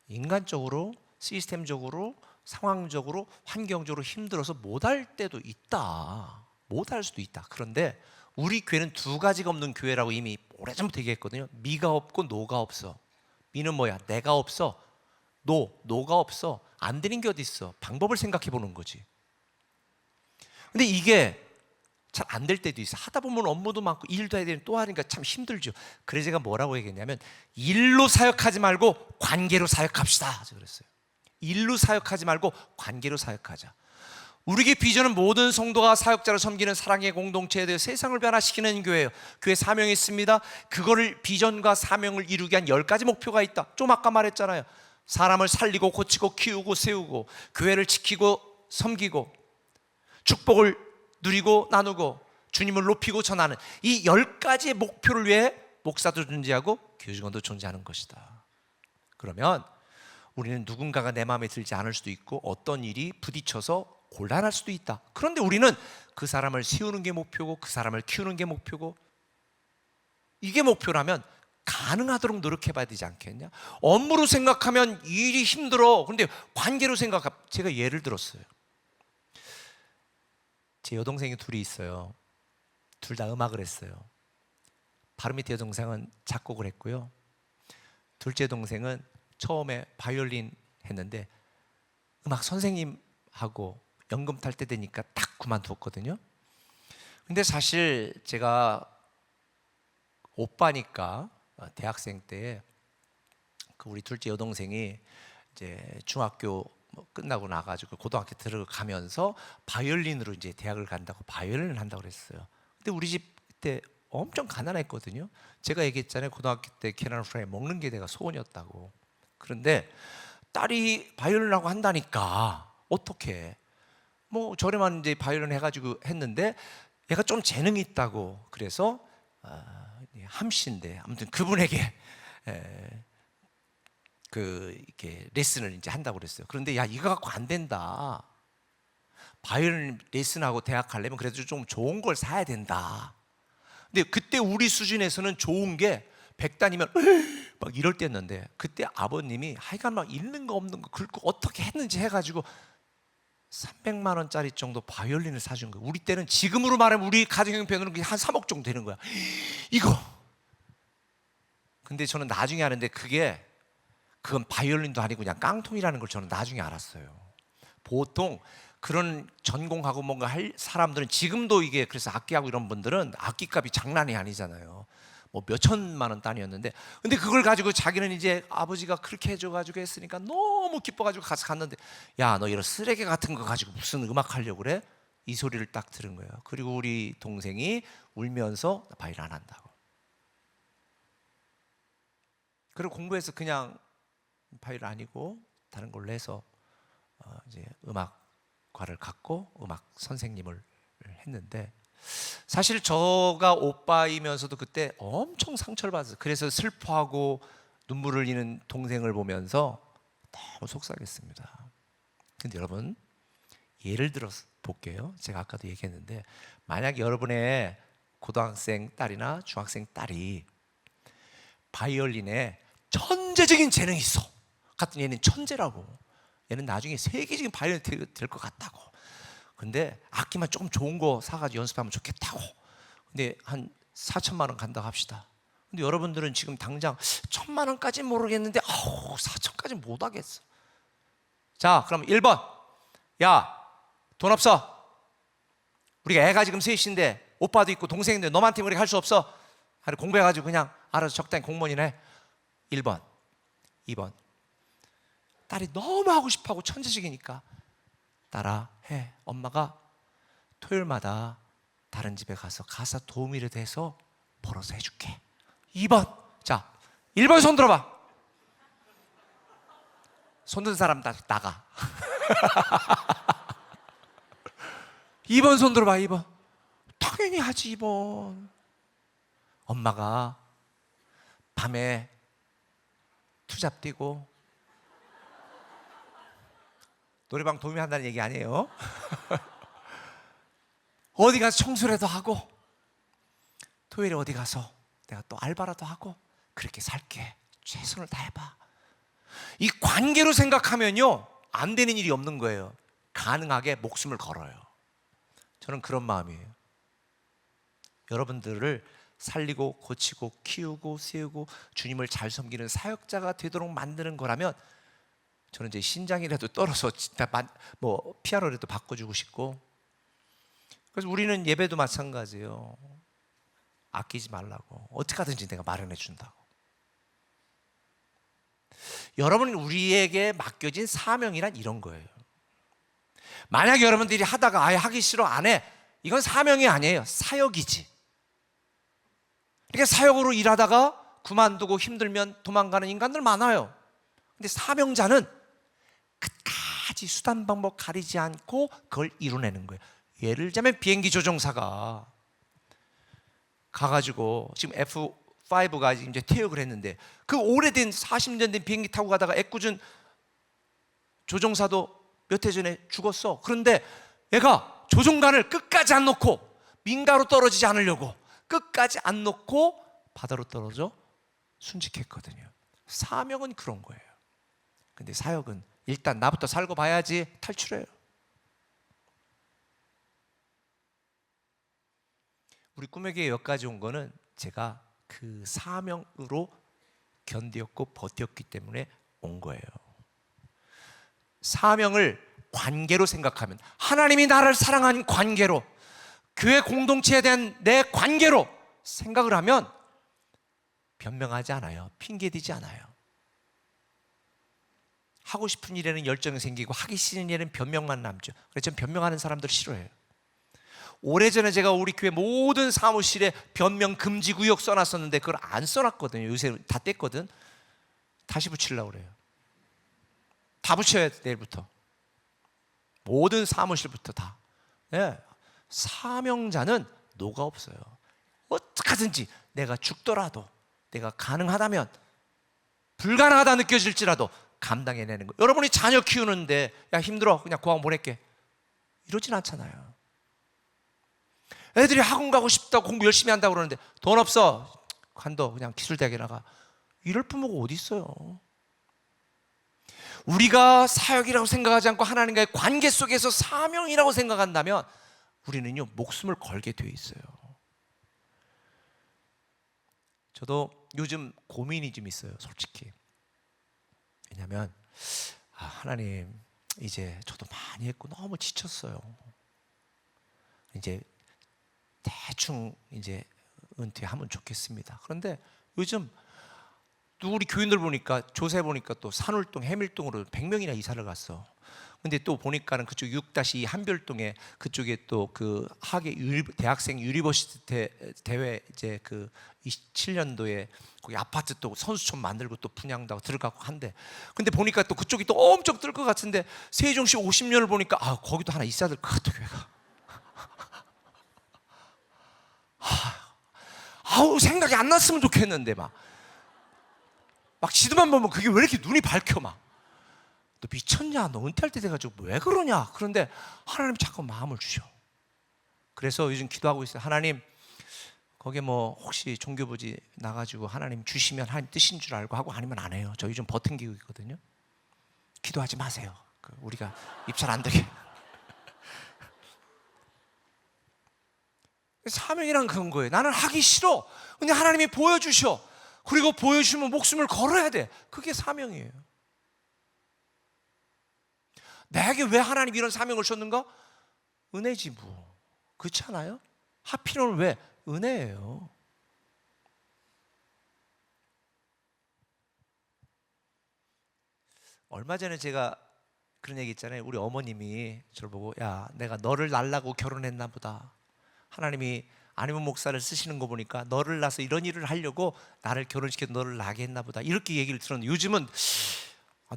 인간적으로, 시스템적으로, 상황적으로, 환경적으로 힘들어서 못할 때도 있다. 못할 수도 있다. 그런데 우리 교회는 두 가지가 없는 교회라고 이미 오래전부터 얘기했거든요. 미가 없고 노가 없어. 미는 뭐야? 내가 없어. 노가 없어. 안 되는 게 어디 있어? 방법을 생각해 보는 거지. 근데 이게 잘 안 될 때도 있어. 하다 보면 업무도 많고 일도 해야 되는 또 하니까 참 힘들죠. 그래서 제가 뭐라고 얘기했냐면 일로 사역하지 말고 관계로 사역합시다. 그랬어요. 일로 사역하지 말고 관계로 사역하자. 우리의 비전은 모든 성도가 사역자로 섬기는 사랑의 공동체에 대해 세상을 변화시키는 교회예요. 교회 사명이 있습니다. 그거를 비전과 사명을 이루기 위한 10가지 목표가 있다. 좀 아까 말했잖아요. 사람을 살리고 고치고 키우고 세우고 교회를 지키고 섬기고 축복을 누리고 나누고 주님을 높이고 전하는 이 10가지의 목표를 위해 목사도 존재하고 교직원도 존재하는 것이다. 그러면 우리는 누군가가 내 마음에 들지 않을 수도 있고 어떤 일이 부딪혀서 곤란할 수도 있다. 그런데 우리는 그 사람을 세우는 게 목표고 그 사람을 키우는 게 목표고 이게 목표라면 가능하도록 노력해봐야 되지 않겠냐? 업무로 생각하면 일이 힘들어. 그런데 관계로 생각하면 제가 예를 들었어요. 제 여동생이 둘이 있어요. 둘 다 음악을 했어요. 바로 밑에 여동생은 작곡을 했고요. 둘째 동생은 처음에 바이올린 했는데 음악 선생님하고 연금 탈 때 되니까 딱 그만두었거든요. 근데 사실 제가 오빠니까 대학생 때 그 우리 둘째 여동생이 이제 중학교 뭐 끝나고 나가지고 고등학교 들어가면서 바이올린으로 이제 대학을 간다고 바이올린을 한다고 그랬어요. 근데 우리 집 그때 엄청 가난했거든요. 제가 얘기했잖아요. 고등학교 때 계란 후라이 먹는 게 내가 소원이었다고. 그런데 딸이 바이올린하고 한다니까 어떻게? 뭐 저렴한 이제 바이올린 해가지고 했는데 얘가 좀 재능이 있다고 그래서 함씨인데 아무튼 그분에게 이렇게 레슨을 이제 한다고 그랬어요. 그런데 야 이거 갖고 안 된다. 바이올린 레슨하고 대학 가려면 그래도 좀 좋은 걸 사야 된다. 근데 그때 우리 수준에서는 좋은 게 100단이면 막 이럴 때였는데 그때 아버님이 하여간 막 있는 거 없는 거 긁고 어떻게 했는지 해가지고 300만 원짜리 정도 바이올린을 사준 거예요. 우리 때는 지금으로 말하면 우리 가정형편으로 한 3억 정도 되는 거야. 이거. 근데 저는 나중에 아는데 그건 바이올린도 아니고 그냥 깡통이라는 걸 저는 나중에 알았어요. 보통 그런 전공하고 뭔가 할 사람들은 지금도 이게 그래서 악기하고 이런 분들은 악기값이 장난이 아니잖아요. 뭐 몇 천만 원 단위였는데 근데 그걸 가지고 자기는 이제 아버지가 그렇게 해줘가지고 했으니까 너무 기뻐가지고 가서 갔는데 야 너 이런 쓰레기 같은 거 가지고 무슨 음악 하려고 그래? 이 소리를 딱 들은 거예요. 그리고 우리 동생이 울면서 나 바이올린 안 한다고. 그리고 공부해서 그냥 바이올린 아니고 다른 걸로 해서 이제 음악과를 갔고 음악 선생님을 했는데 사실 저가 오빠이면서도 그때 엄청 상처를 받았어요. 그래서 슬퍼하고 눈물을 흘리는 동생을 보면서 너무 속상했습니다. 근데 여러분 예를 들어서 볼게요. 제가 아까도 얘기했는데 만약 여러분의 고등학생 딸이나 중학생 딸이 바이올린에 천재적인 재능이 있어. 같은 얘는 천재라고. 얘는 나중에 세계적인 바이올린 될 것 같다고. 근데 악기만 조금 좋은 거 사가지고 연습하면 좋겠다고. 근데 한 4천만 원 간다고 합시다. 근데 여러분들은 지금 당장 1,000만 원까지는 모르겠는데 4천까지는 못 하겠어. 자, 그럼 1번. 야, 돈 없어. 우리가 애가 지금 셋인데 오빠도 있고 동생인데 너한테 우리가 할 수 없어. 하루 공부해가지고 그냥 알아서 적당히 공무원이나 해. 1번. 2번. 딸이 너무 하고 싶어하고 천재적이니까 딸아 해. 엄마가 토요일마다 다른 집에 가서 가사 도우미를 해서 벌어서 해줄게. 2번. 자, 1번 손 들어봐. 손 든 사람 나가. 2번 손 들어봐. 2번. 당연히 하지 2번. 엄마가 밤에 투잡 뛰고 노래방 도우미 한다는 얘기 아니에요. 어디 가서 청소라도 하고 토요일에 어디 가서 내가 또 알바라도 하고 그렇게 살게. 최선을 다해봐. 이 관계로 생각하면요 안 되는 일이 없는 거예요. 가능하게 목숨을 걸어요. 저는 그런 마음이에요. 여러분들을 살리고 고치고 키우고 세우고 주님을 잘 섬기는 사역자가 되도록 만드는 거라면 저는 이제 신장이라도 떨어서 뭐 피아노라도 바꿔주고 싶고. 그래서 우리는 예배도 마찬가지예요. 아끼지 말라고 어떻게 하든지 내가 마련해 준다고. 여러분 우리에게 맡겨진 사명이란 이런 거예요. 만약 여러분들이 하다가 아예 하기 싫어 안 해, 이건 사명이 아니에요. 사역이지. 그러니까 사역으로 일하다가 그만두고 힘들면 도망가는 인간들 많아요. 근데 사명자는 끝까지 수단 방법 가리지 않고 그걸 이뤄내는 거예요. 예를 들자면 비행기 조종사가 가가지고 지금 F5가 이제 퇴역을 했는데 그 오래된 40년 된 비행기 타고 가다가 애꿎은 조종사도 몇 해 전에 죽었어. 그런데 얘가 조종관을 끝까지 안 놓고 민가로 떨어지지 않으려고 끝까지 안 놓고 바다로 떨어져 순직했거든요. 사명은 그런 거예요. 근데 사역은 일단 나부터 살고 봐야지 탈출해요. 우리 꿈의 교회 여기까지 온 거는 제가 그 사명으로 견디었고 버텼기 때문에 온 거예요. 사명을 관계로 생각하면 하나님이 나를 사랑한 관계로 교회 공동체에 대한 내 관계로 생각을 하면 변명하지 않아요. 핑계대지 않아요. 하고 싶은 일에는 열정이 생기고 하기 싫은 일에는 변명만 남죠. 그래서 저는 변명하는 사람들 싫어해요. 오래전에 제가 우리 교회 모든 사무실에 변명 금지 구역 써놨었는데 그걸 안 써놨거든요. 요새 다 뗐거든. 다시 붙이려고 그래요. 다 붙여야 돼, 내일부터. 모든 사무실부터 다. 네. 사명자는 노가 없어요. 어떻게든지 내가 죽더라도, 내가 가능하다면, 불가능하다 느껴질지라도 감당해내는 거예요. 여러분이 자녀 키우는데 야 힘들어 그냥 고학 보낼게 이러진 않잖아요. 애들이 학원 가고 싶다고 공부 열심히 한다고 그러는데 돈 없어 관둬 그냥 기술대학에 나가 이럴 부모가 어디 있어요. 우리가 사역이라고 생각하지 않고 하나님과의 관계 속에서 사명이라고 생각한다면 우리는요 목숨을 걸게 돼 있어요. 저도 요즘 고민이 좀 있어요, 솔직히. 왜냐하면 하나님 이제 저도 많이 했고 너무 지쳤어요. 이제 대충 이제 은퇴하면 좋겠습니다. 그런데 요즘 또 우리 교인들 보니까 조사해 보니까 또 산울동 해밀동으로 100명이나 이사를 갔어. 근데 또 보니까는 그쪽 6-2 한별동에 그쪽에 또 그 대학생 유니버시티 대회 이제 그 27년도에 거기 아파트 또 선수촌 만들고 또 분양도 하고 들어가고 한대. 근데 보니까 또 그쪽이 또 엄청 뜰 것 같은데 세종시 50년을 보니까 거기도 하나 있어야 될 것 같아 교회가. 생각이 안 났으면 좋겠는데 막 지도만 보면 그게 왜 이렇게 눈이 밝혀 막. 너 미쳤냐? 너 은퇴할 때 돼가지고 왜 그러냐? 그런데 하나님 자꾸 마음을 주셔. 그래서 요즘 기도하고 있어요. 하나님 거기에 뭐 혹시 종교부지 나가지고 하나님 주시면 하나님 뜻인 줄 알고 하고 아니면 안 해요. 저 요즘 버튼기고 있거든요. 기도하지 마세요. 우리가 입찰 안 되게. 사명이란 그런 거예요. 나는 하기 싫어. 근데 하나님이 보여주셔. 그리고 보여주면 목숨을 걸어야 돼. 그게 사명이에요. 내게 왜 하나님 이런 사명을 줬는가? 은혜지 뭐. 그렇지 않아요? 하필은 왜? 은혜예요. 얼마 전에 제가 그런 얘기 있잖아요. 우리 어머님이 저를 보고 야 내가 너를 낳으려고 결혼했나 보다. 하나님이 안희문 목사를 쓰시는 거 보니까 너를 낳아서 이런 일을 하려고 나를 결혼시켜서 너를 낳게 했나 보다. 이렇게 얘기를 들었는데 요즘은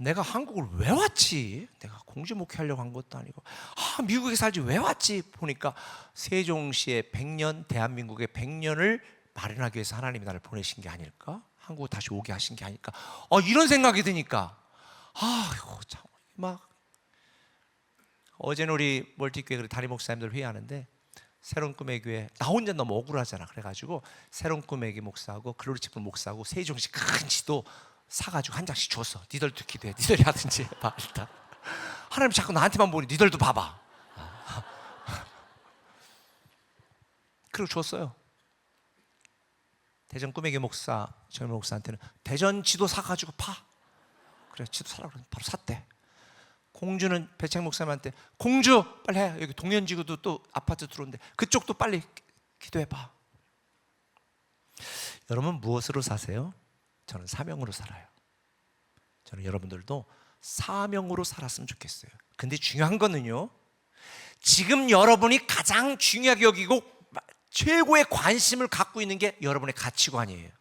내가 한국을 왜 왔지? 내가 공주 목회하려고 한 것도 아니고 미국에 살지 왜 왔지? 보니까 세종시의 100년, 대한민국의 100년을 마련하기 위해서 하나님이 나를 보내신 게 아닐까? 한국에 다시 오게 하신 게 아닐까? 이런 생각이 드니까 참 막 어제는 우리 멀티교회 담임 목사님들 회의하는데 새로운 꿈의 교회 나 혼자 너무 억울하잖아. 그래가지고 새로운 꿈의 교회 목사하고 글로리치플 목사하고 세종시 큰 지도 사가지고 한 장씩 줬어. 니들도 기도해. 니들이 하든지 해봐. 일단 하나님 자꾸 나한테만 보니 니들도 봐봐. 그리고 줬어요. 대전 꿈의 교회 목사 정일 목사한테는 대전 지도 사가지고 파. 그래 지도 사라고 그러면 바로 샀대. 공주는 배창 목사님한테 공주 빨리 해. 여기 동현지구도 또 아파트 들어온대. 그쪽도 빨리 기도해봐. 여러분 무엇으로 사세요? 저는 사명으로 살아요. 저는 여러분들도 사명으로 살았으면 좋겠어요. 근데 중요한 거는요, 지금 여러분이 가장 중요하게 여기고 최고의 관심을 갖고 있는 게 여러분의 가치관이에요.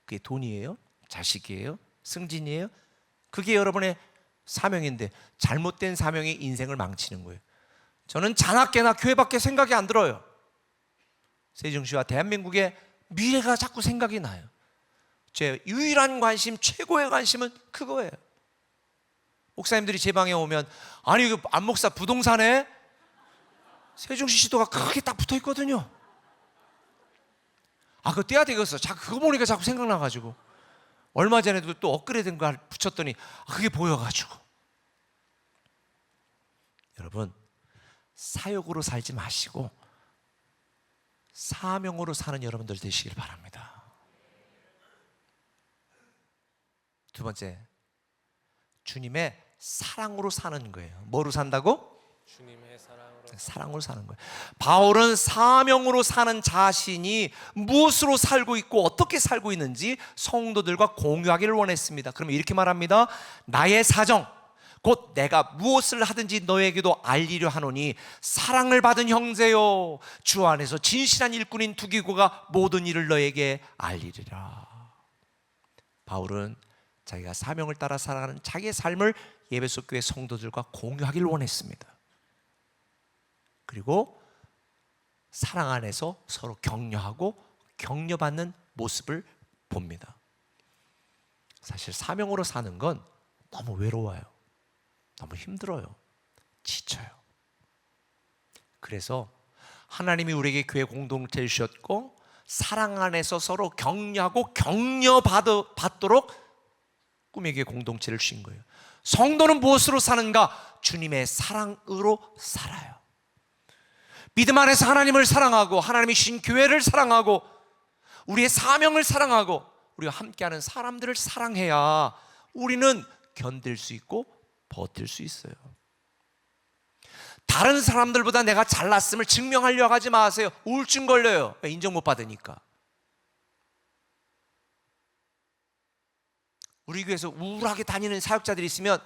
그게 돈이에요? 자식이에요? 승진이에요? 그게 여러분의 사명인데 잘못된 사명이 인생을 망치는 거예요. 저는 자나깨나 교회밖에 생각이 안 들어요. 세종시와 대한민국의 미래가 자꾸 생각이 나요. 제 유일한 관심, 최고의 관심은 그거예요. 목사님들이 제 방에 오면 아니 그 안 목사 부동산에 세종시 시도가 크게 딱 붙어 있거든요. 그거 떼야 되겠어. 자꾸 그거 보니까 자꾸 생각나가지고 얼마 전에도 또 업그레이드된 걸 붙였더니 그게 보여가지고. 여러분 사역으로 살지 마시고 사명으로 사는 여러분들 되시길 바랍니다. 두 번째, 주님의 사랑으로 사는 거예요. 뭐로 산다고? 주님의 사랑으로 사랑으로 사는 거예요. 바울은 사명으로 사는 자신이 무엇으로 살고 있고 어떻게 살고 있는지 성도들과 공유하기를 원했습니다. 그러면 이렇게 말합니다. 나의 사정 곧 내가 무엇을 하든지 너에게도 알리려 하노니 사랑을 받은 형제요 주 안에서 진실한 일꾼인 두기고가 모든 일을 너에게 알리리라. 바울은 자기가 사명을 따라 살아가는 자기의 삶을 에베소 교회 성도들과 공유하기를 원했습니다. 그리고 사랑 안에서 서로 격려하고 격려받는 모습을 봅니다. 사실 사명으로 사는 건 너무 외로워요. 너무 힘들어요. 지쳐요. 그래서 하나님이 우리에게 교회 공동체를 주셨고 사랑 안에서 서로 격려하고 격려받도록 꿈의 교회 공동체를 주신 거예요. 성도는 무엇으로 사는가? 주님의 사랑으로 살아요. 믿음 안에서 하나님을 사랑하고 하나님이 주신 교회를 사랑하고 우리의 사명을 사랑하고 우리가 함께하는 사람들을 사랑해야 우리는 견딜 수 있고 버틸 수 있어요. 다른 사람들보다 내가 잘났음을 증명하려고 하지 마세요. 우울증 걸려요. 인정 못 받으니까. 우리 교회에서 우울하게 다니는 사역자들이 있으면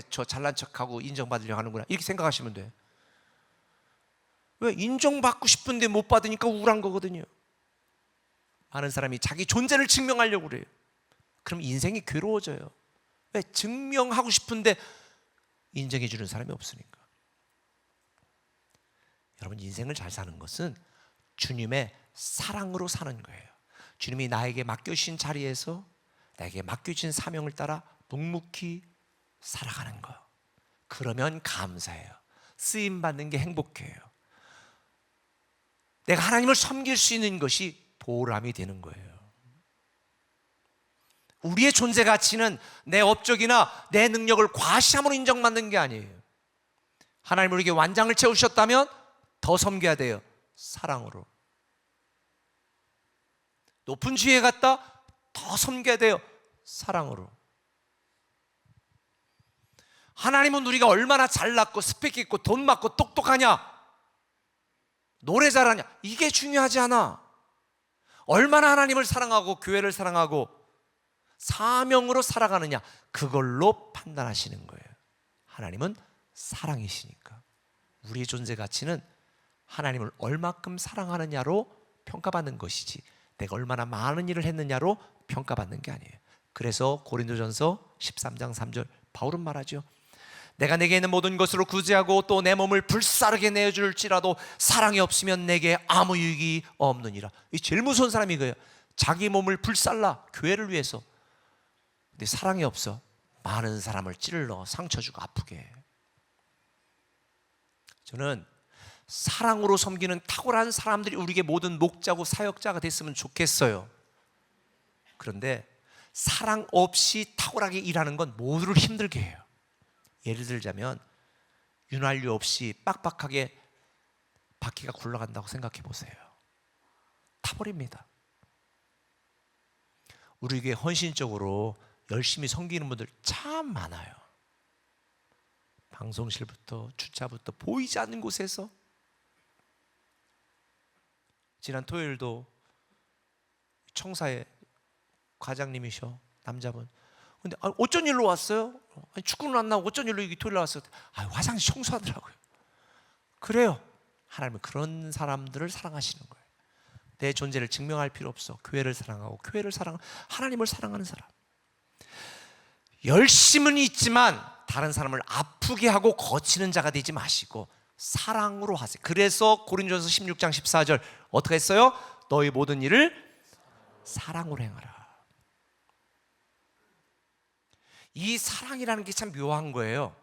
저 잘난 척하고 인정받으려고 하는구나 이렇게 생각하시면 돼요. 왜? 인정받고 싶은데 못 받으니까 우울한 거거든요. 많은 사람이 자기 존재를 증명하려고 그래요. 그럼 인생이 괴로워져요. 왜? 증명하고 싶은데 인정해 주는 사람이 없으니까. 여러분, 인생을 잘 사는 것은 주님의 사랑으로 사는 거예요. 주님이 나에게 맡겨주신 자리에서 나에게 맡겨진 사명을 따라 묵묵히 살아가는 거. 그러면 감사해요. 쓰임받는 게 행복해요. 내가 하나님을 섬길 수 있는 것이 보람이 되는 거예요. 우리의 존재 가치는 내 업적이나 내 능력을 과시함으로 인정받는 게 아니에요. 하나님 우리에게 완장을 채우셨다면 더 섬겨야 돼요. 사랑으로. 높은 지위에 갔다 더 섬겨야 돼요. 사랑으로. 하나님은 우리가 얼마나 잘났고 스펙 있고 돈 많고 똑똑하냐, 노래 잘하냐, 이게 중요하지 않아. 얼마나 하나님을 사랑하고 교회를 사랑하고 사명으로 살아가느냐, 그걸로 판단하시는 거예요. 하나님은 사랑이시니까. 우리의 존재 가치는 하나님을 얼마큼 사랑하느냐로 평가받는 것이지 내가 얼마나 많은 일을 했느냐로 평가받는 게 아니에요. 그래서 고린도전서 13장 3절 바울은 말하죠. 내가 내게 있는 모든 것으로 구제하고 또 내 몸을 불사르게 내어줄지라도 사랑이 없으면 내게 아무 유익이 없느니라. 이 제일 무서운 사람이 이거예요. 자기 몸을 불살라 교회를 위해서. 근데 사랑이 없어. 많은 사람을 찔러 상처 주고 아프게 해. 저는 사랑으로 섬기는 탁월한 사람들이 우리에게 모든 목자고 사역자가 됐으면 좋겠어요. 그런데 사랑 없이 탁월하게 일하는 건 모두를 힘들게 해요. 예를 들자면 윤활유 없이 빡빡하게 바퀴가 굴러간다고 생각해 보세요. 타버립니다. 우리에게 헌신적으로 열심히 섬기는 분들 참 많아요. 방송실부터 주차부터 보이지 않는 곳에서. 지난 토요일도 청사의 과장님이셔, 남자분. 근데 어쩐 일로 왔어요? 아니, 축구는 안 나오고 어쩐 일로 여기 토요일 왔어요? 화장실 청소하더라고요. 그래요. 하나님은 그런 사람들을 사랑하시는 거예요. 내 존재를 증명할 필요 없어. 교회를 사랑하고 교회를 사랑하고 하나님을 사랑하는 사람. 열심은 있지만 다른 사람을 아프게 하고 거치는 자가 되지 마시고 사랑으로 하세요. 그래서 고린도전서 16장 14절 어떻게 했어요? 너희 모든 일을 사랑으로 행하라. 이 사랑이라는 게 참 묘한 거예요.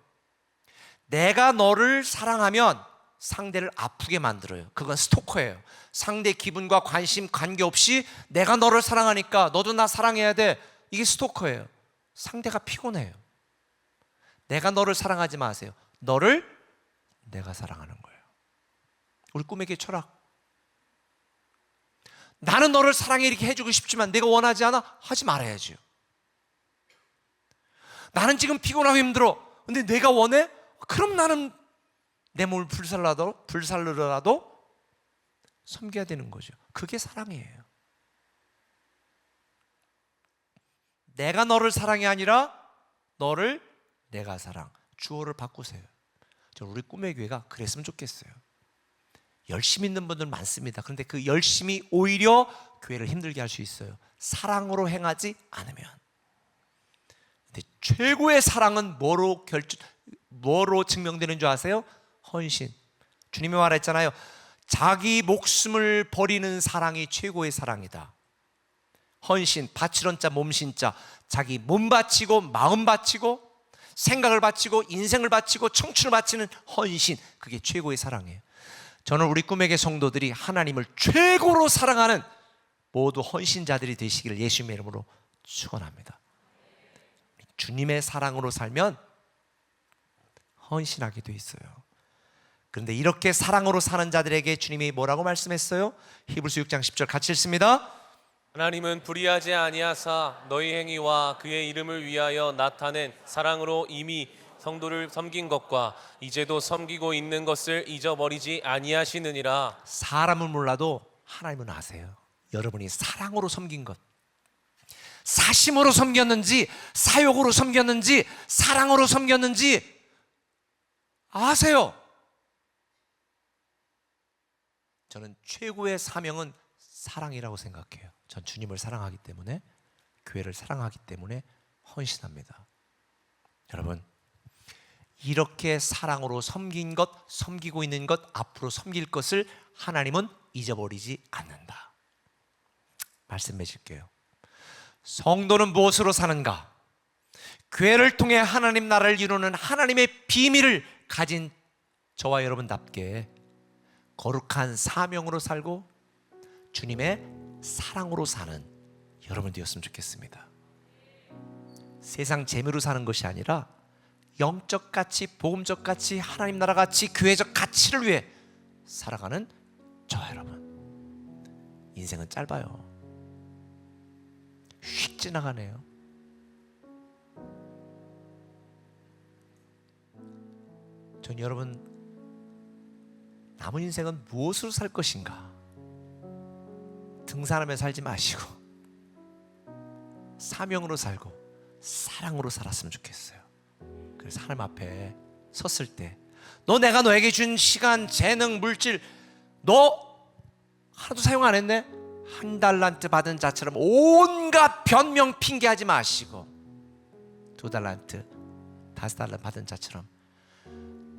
내가 너를 사랑하면 상대를 아프게 만들어요. 그건 스토커예요. 상대 기분과 관심 관계없이 내가 너를 사랑하니까 너도 나 사랑해야 돼. 이게 스토커예요. 상대가 피곤해요. 내가 너를 사랑하지 마세요. 너를 내가 사랑하는 거예요. 우리 꿈의 길 철학. 나는 너를 사랑해 이렇게 해주고 싶지만 내가 원하지 않아? 하지 말아야죠. 나는 지금 피곤하고 힘들어. 근데 내가 원해? 그럼 나는 내 몸을 불살르더라도 섬겨야 되는 거죠. 그게 사랑이에요. 내가 너를 사랑이 아니라 너를 내가 사랑. 주어를 바꾸세요. 저 우리 꿈의 교회가 그랬으면 좋겠어요. 열심히 있는 분들 많습니다. 그런데 그 열심히 오히려 교회를 힘들게 할 수 있어요. 사랑으로 행하지 않으면. 근데 최고의 사랑은 뭐로 증명되는 줄 아세요? 헌신. 주님이 말했잖아요. 자기 목숨을 버리는 사랑이 최고의 사랑이다. 헌신, 바치던 자 몸신자. 자기 몸 바치고 마음 바치고 생각을 바치고 인생을 바치고 청춘을 바치는 헌신. 그게 최고의 사랑이에요. 저는 우리 꿈에게 성도들이 하나님을 최고로 사랑하는 모두 헌신자들이 되시기를 예수님의 이름으로 축원합니다. 주님의 사랑으로 살면 헌신하게 돼 있어요. 그런데 이렇게 사랑으로 사는 자들에게 주님이 뭐라고 말씀했어요? 히브리서 6장 10절 같이 읽습니다. 하나님은 불의하지 아니하사 너희 행위와 그의 이름을 위하여 나타낸 사랑으로 이미 성도를 섬긴 것과 이제도 섬기고 있는 것을 잊어버리지 아니하시느니라. 사람은 몰라도 하나님은 아세요. 여러분이 사랑으로 섬긴 것, 사심으로 섬겼는지 사욕으로 섬겼는지 사랑으로 섬겼는지 아세요. 저는 최고의 사명은 사랑이라고 생각해요. 전 주님을 사랑하기 때문에, 교회를 사랑하기 때문에 헌신합니다. 여러분, 이렇게 사랑으로 섬긴 것, 섬기고 있는 것, 앞으로 섬길 것을 하나님은 잊어버리지 않는다. 말씀 맺을게요. 성도는 무엇으로 사는가? 교회를 통해 하나님 나라를 이루는 하나님의 비밀을 가진 저와 여러분답게 거룩한 사명으로 살고 주님의 사랑으로 사는 여러분 되었으면 좋겠습니다. 세상 재미로 사는 것이 아니라 영적 가치, 복음적 가치, 하나님 나라 가치, 교회적 가치를 위해 살아가는 저와 여러분. 인생은 짧아요. 휙 지나가네요. 전 여러분, 남은 인생은 무엇으로 살 것인가? 등산하며 살지 마시고 사명으로 살고 사랑으로 살았으면 좋겠어요. 그래서 하나님 앞에 섰을 때 내가 너에게 준 시간, 재능, 물질 너 하나도 사용 안 했네? 한 달란트 받은 자처럼 온갖 변명 핑계하지 마시고 2달란트, 5달란트 받은 자처럼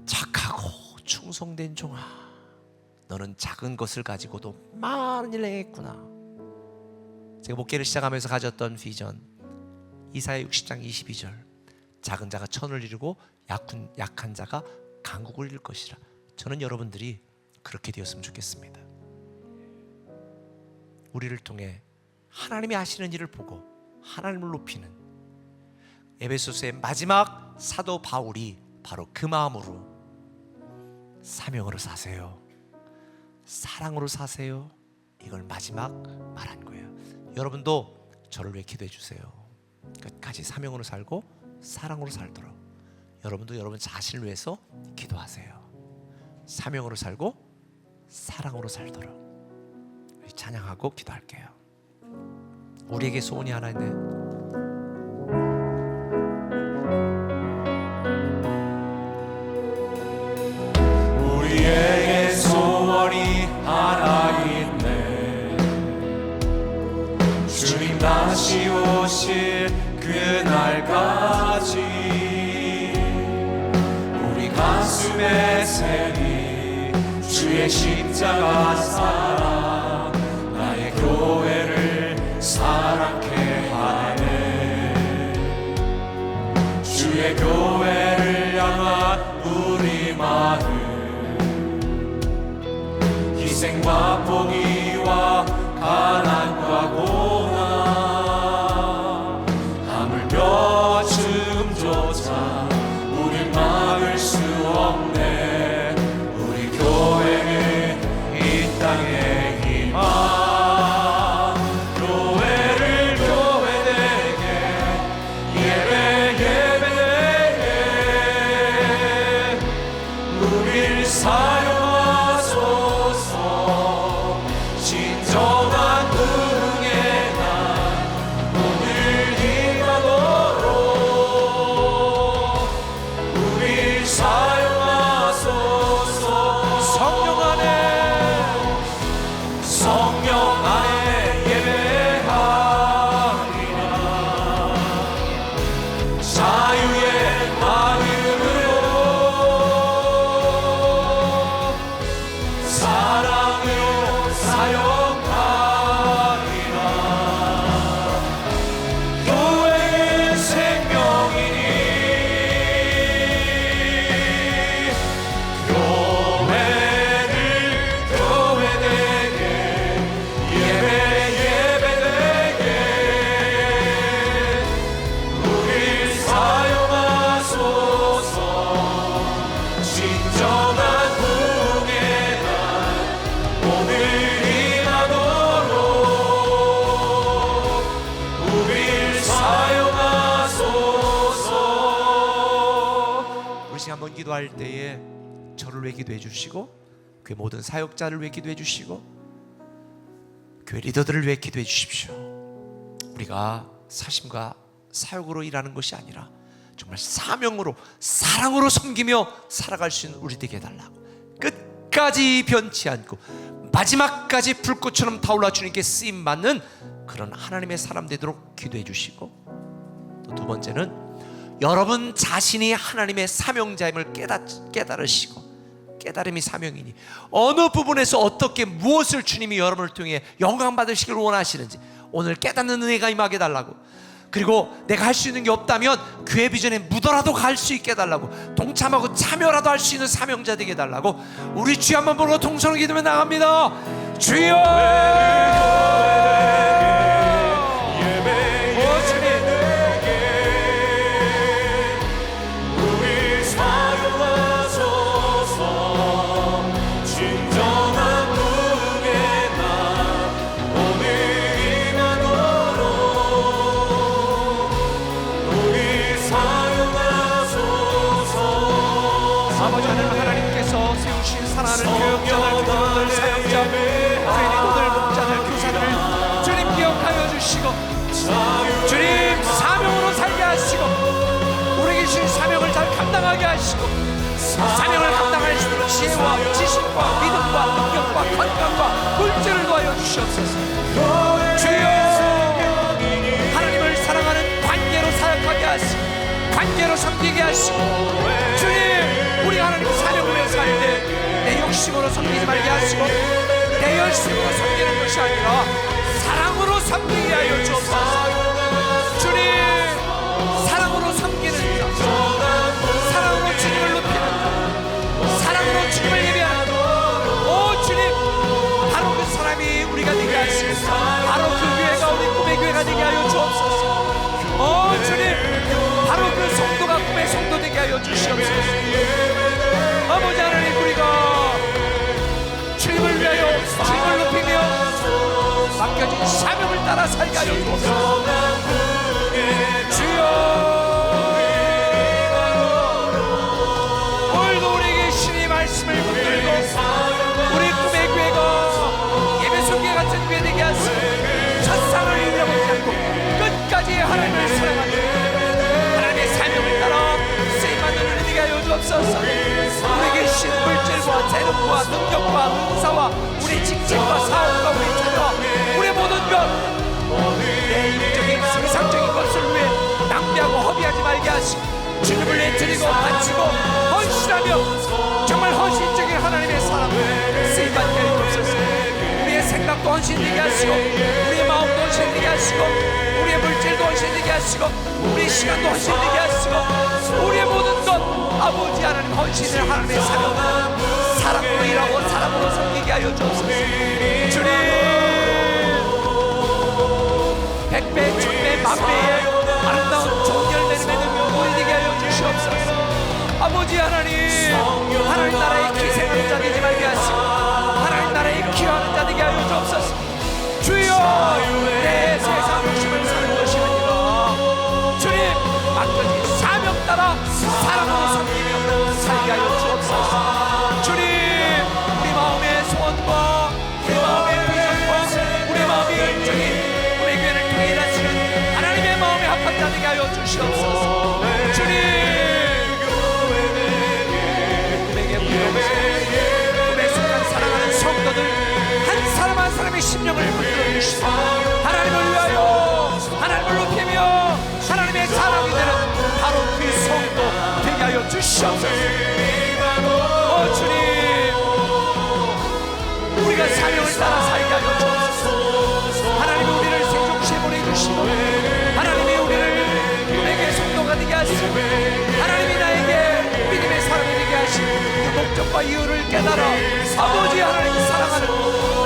착하고 충성된 종아, 너는 작은 것을 가지고도 많은 일을 행했구나. 제가 목회를 시작하면서 가졌던 비전, 이사야 60장 22절, 작은 자가 천을 이루고 약한 자가 강국을 이룰 것이라. 저는 여러분들이 그렇게 되었으면 좋겠습니다. 우리를 통해 하나님이 하시는 일을 보고 하나님을 높이는 에베소서의 마지막 사도 바울이 바로 그 마음으로 사명으로 사세요, 사랑으로 사세요, 이걸 마지막 말한 거예요. 여러분도 저를 위해 기도해 주세요. 끝까지 사명으로 살고 사랑으로 살도록 여러분도 여러분 자신을 위해서 기도하세요. 사명으로 살고 사랑으로 살도록. 우리 찬양하고 기도할게요. 우리에게 소원이 하나 있네. 우리에게 소원이 하나 있네. 주님 다시 오실 그날까지 우리 가슴에 새긴 주의 십자가 사랑 나의 교회를 사랑케 하네. 주의 교회를 향한 우리 마음, 희생과 포기와 가난과 고난, 하물며 죽음조차 우릴 막을 수 없네. 우리 교회는 이 땅의 희망, 교회 기도할 때에 저를 위해 기도해 주시고 교회 모든 사역자를 위해 기도해 주시고 교회 리더들을 위해 기도해 주십시오. 우리가 사심과 사역으로 일하는 것이 아니라 정말 사명으로 사랑으로 섬기며 살아갈 수 있는 우리 되게 해달라고, 끝까지 변치 않고 마지막까지 불꽃처럼 타올라 주님께 쓰임받는 그런 하나님의 사람 되도록 기도해 주시고, 또 두 번째는 여러분 자신이 하나님의 사명자임을 깨달으시고, 깨달음이 사명이니 어느 부분에서 어떻게 무엇을 주님이 여러분을 통해 영광 받으시길 원하시는지 오늘 깨닫는 은혜가 임하게 달라고, 그리고 내가 할 수 있는 게 없다면 교회 비전에 묻어라도 갈 수 있게 해달라고, 동참하고 참여라도 할 수 있는 사명자 되게 해달라고 우리 주여 한번 부르고 동성으로 기도해 나갑니다. 주여! 아버지 하나님, 하나님께서 세우신 사랑하는 교역자들, 교사들, 사역자, 리더들, 목자들, 교사들을 주님 기억하여 주시고 주님 사명으로 살게 하시고 우리에게 주신 사명을 잘 감당하게 하시고 사명을 감당할 수 있는 지혜와 지식과 믿음과 능력과 건강과 물질을 도하여 주시옵소서. 주여, 하나님을 사랑하는 관계로 사역하게 하시고 관계로 섬기게 하시고, 주님 우리 하나님 사명을 위해 살 때 내 욕심으로 섬기지 말게 하시고 내 열심으로 섬기는 것이 아니라 사랑으로 섬기게 하여 주옵소서. 주님 사랑으로 섬기는 자, 사랑으로 주님을 높이는 자, 사랑으로 주님을 예배하는 자, 오 주님, 바로 그 사람이 우리가 되게 하시고 바로 그 교회가 우리 꿈의 교회가 되게 하여 주옵소서. 오 주님, 바로 그 성도가 꿈의 성도 되게 하여 주시옵소서. 아버지 하나님, 우리가 주님을 위하여 주님을 높이며 맡겨진 사명을 따라 살게 하여 주옵소서. 주여, 오늘도 우리에게 신의 말씀을 붙들고 우리 꿈의 교회가 예배소교회 같은 교회 되게 하시고 첫상을 잃어버리지 않고 끝까지 하나님을 사랑하는 하나님의 사명을 따라 쓰임받는 은혜 되게 하여 주옵소서. 우리에게 신 물질과 재능과 능력과 은사와 우리 직책과 사업과 우리 자녀와 우리 모든 것, 내 인적인 세상적인 것을 위해 낭비하고 허비하지 말게 하시고 주님을 위해 드리고 바치고 헌신하며 정말 헌신적인 하나님의 사람을 쓰임받게 하여 주옵소서. 우리의 생각도 헌신되게 하시고 우리의 마음도 헌신되게 하시고 우리의 물질도 헌신되게 하시고 우리의 시간도 헌신되게 하시고 우리의 모든 것 아버지 하나님 헌신을 하나님의 사랑으로 사랑으로 일하고 사랑으로 섬기게 하여 주옵소서. 주님, 백배 천배 만배의 아름다운 좋은 열매를 맺는 우리 되게 하여 주시옵소서. 아버지 하나님, 하나님 나라의 기생하는 자 되지 말게 하시고 하나님 나라의 기여하는 자 되게 하여 주옵소서. 주여, 내 세상 욕심을 사는 것이 아니라 주님 맡겨진 사명 따라 사랑으로 섬기며 살게 하여 주옵소서. 주님, 우리 마음의 소원과 우리 마음의 비전과 우리 마음의 열정이 우리 교회를 통해 일하시는 하나님의 마음에 합한 자 되게 하여 주시옵소서. 주님, 꿈에 속한 사랑하는 성도들 한 사람 한 사람의 심령을 붙들어 주시고 하나님을 위하여 하나님을 높이며 하나님의 사랑이 되는 바로 그 성도 되게 하여 주시옵소서. 주님, 우리가 사명을 따라 살게 하여 주옵소서. 하나님이 우리를 생존시에 보내주시고 하나님이 우리를 내게 성도가 되게 하시고 하나님이 나에게 믿음의 사람이 되게 하시고 그 목적과 이유를 깨달아 아버지 하나님을 사랑하는